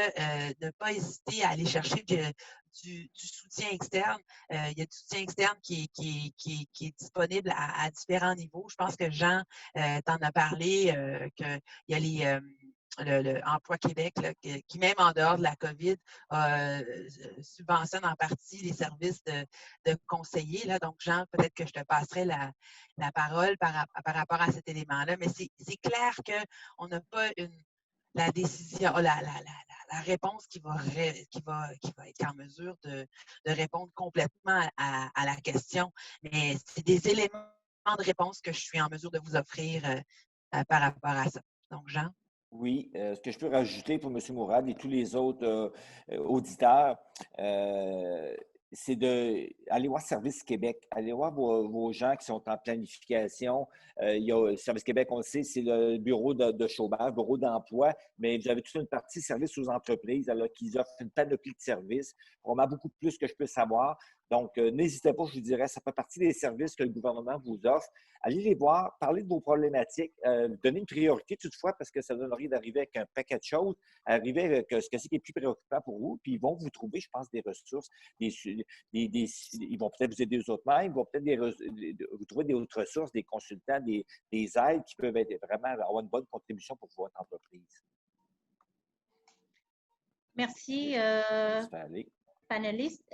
ne pas hésiter à aller chercher du soutien externe. Il y a du soutien externe qui est disponible à différents niveaux. Je pense que Jean t'en a parlé, qu'il y a le Emploi Québec, là, qui même en dehors de la COVID, subventionne en partie les services de conseillers. Là. Donc, Jean, peut-être que je te passerai la parole par rapport à cet élément-là. Mais c'est clair qu'on n'a pas la décision, la réponse qui va être en mesure de répondre complètement à la question. Mais c'est des éléments de réponse que je suis en mesure de vous offrir par rapport à ça. Donc, Jean? Oui, ce que je peux rajouter pour M. Mourad et tous les autres auditeurs, c'est d'aller voir Service Québec, aller voir vos gens qui sont en planification. Il y a Service Québec, on le sait, c'est le bureau de chômage, bureau d'emploi, mais vous avez toute une partie services aux entreprises alors, qui offrent une panoplie de services, vraiment beaucoup plus que je peux savoir. Donc, n'hésitez pas, je vous dirais, ça fait partie des services que le gouvernement vous offre. Allez les voir, parlez de vos problématiques, donnez une priorité toutefois parce que ça donne rien d'arriver avec un paquet de choses, arriver avec ce qui est plus préoccupant pour vous, puis ils vont vous trouver, je pense, des ressources, ils vont peut-être vous aider aux autres membres, ils vont peut-être vous trouver d'autres ressources, des consultants, des aides qui peuvent vraiment avoir une bonne contribution pour votre entreprise. Merci, panélistes.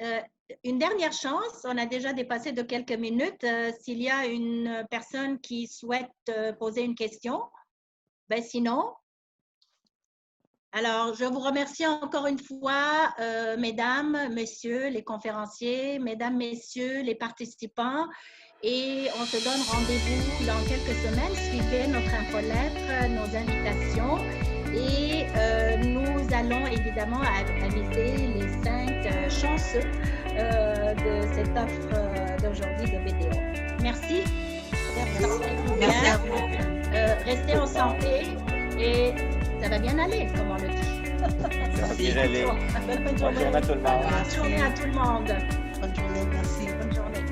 Une dernière chance, on a déjà dépassé de quelques minutes. S'il y a une personne qui souhaite poser une question, ben sinon, alors je vous remercie encore une fois, mesdames, messieurs, les conférenciers, mesdames, messieurs, les participants, et on se donne rendez-vous dans quelques semaines. Suivez notre infolettre, nos invitations, et nous allons évidemment aviser les 5 chanceux de cette offre d'aujourd'hui de BDO. Merci. Merci à vous. Restez en santé et ça va bien aller, comme on le dit. Ça va bien aller. Bonne journée à tout le monde. Bonne journée, merci. Bonne journée.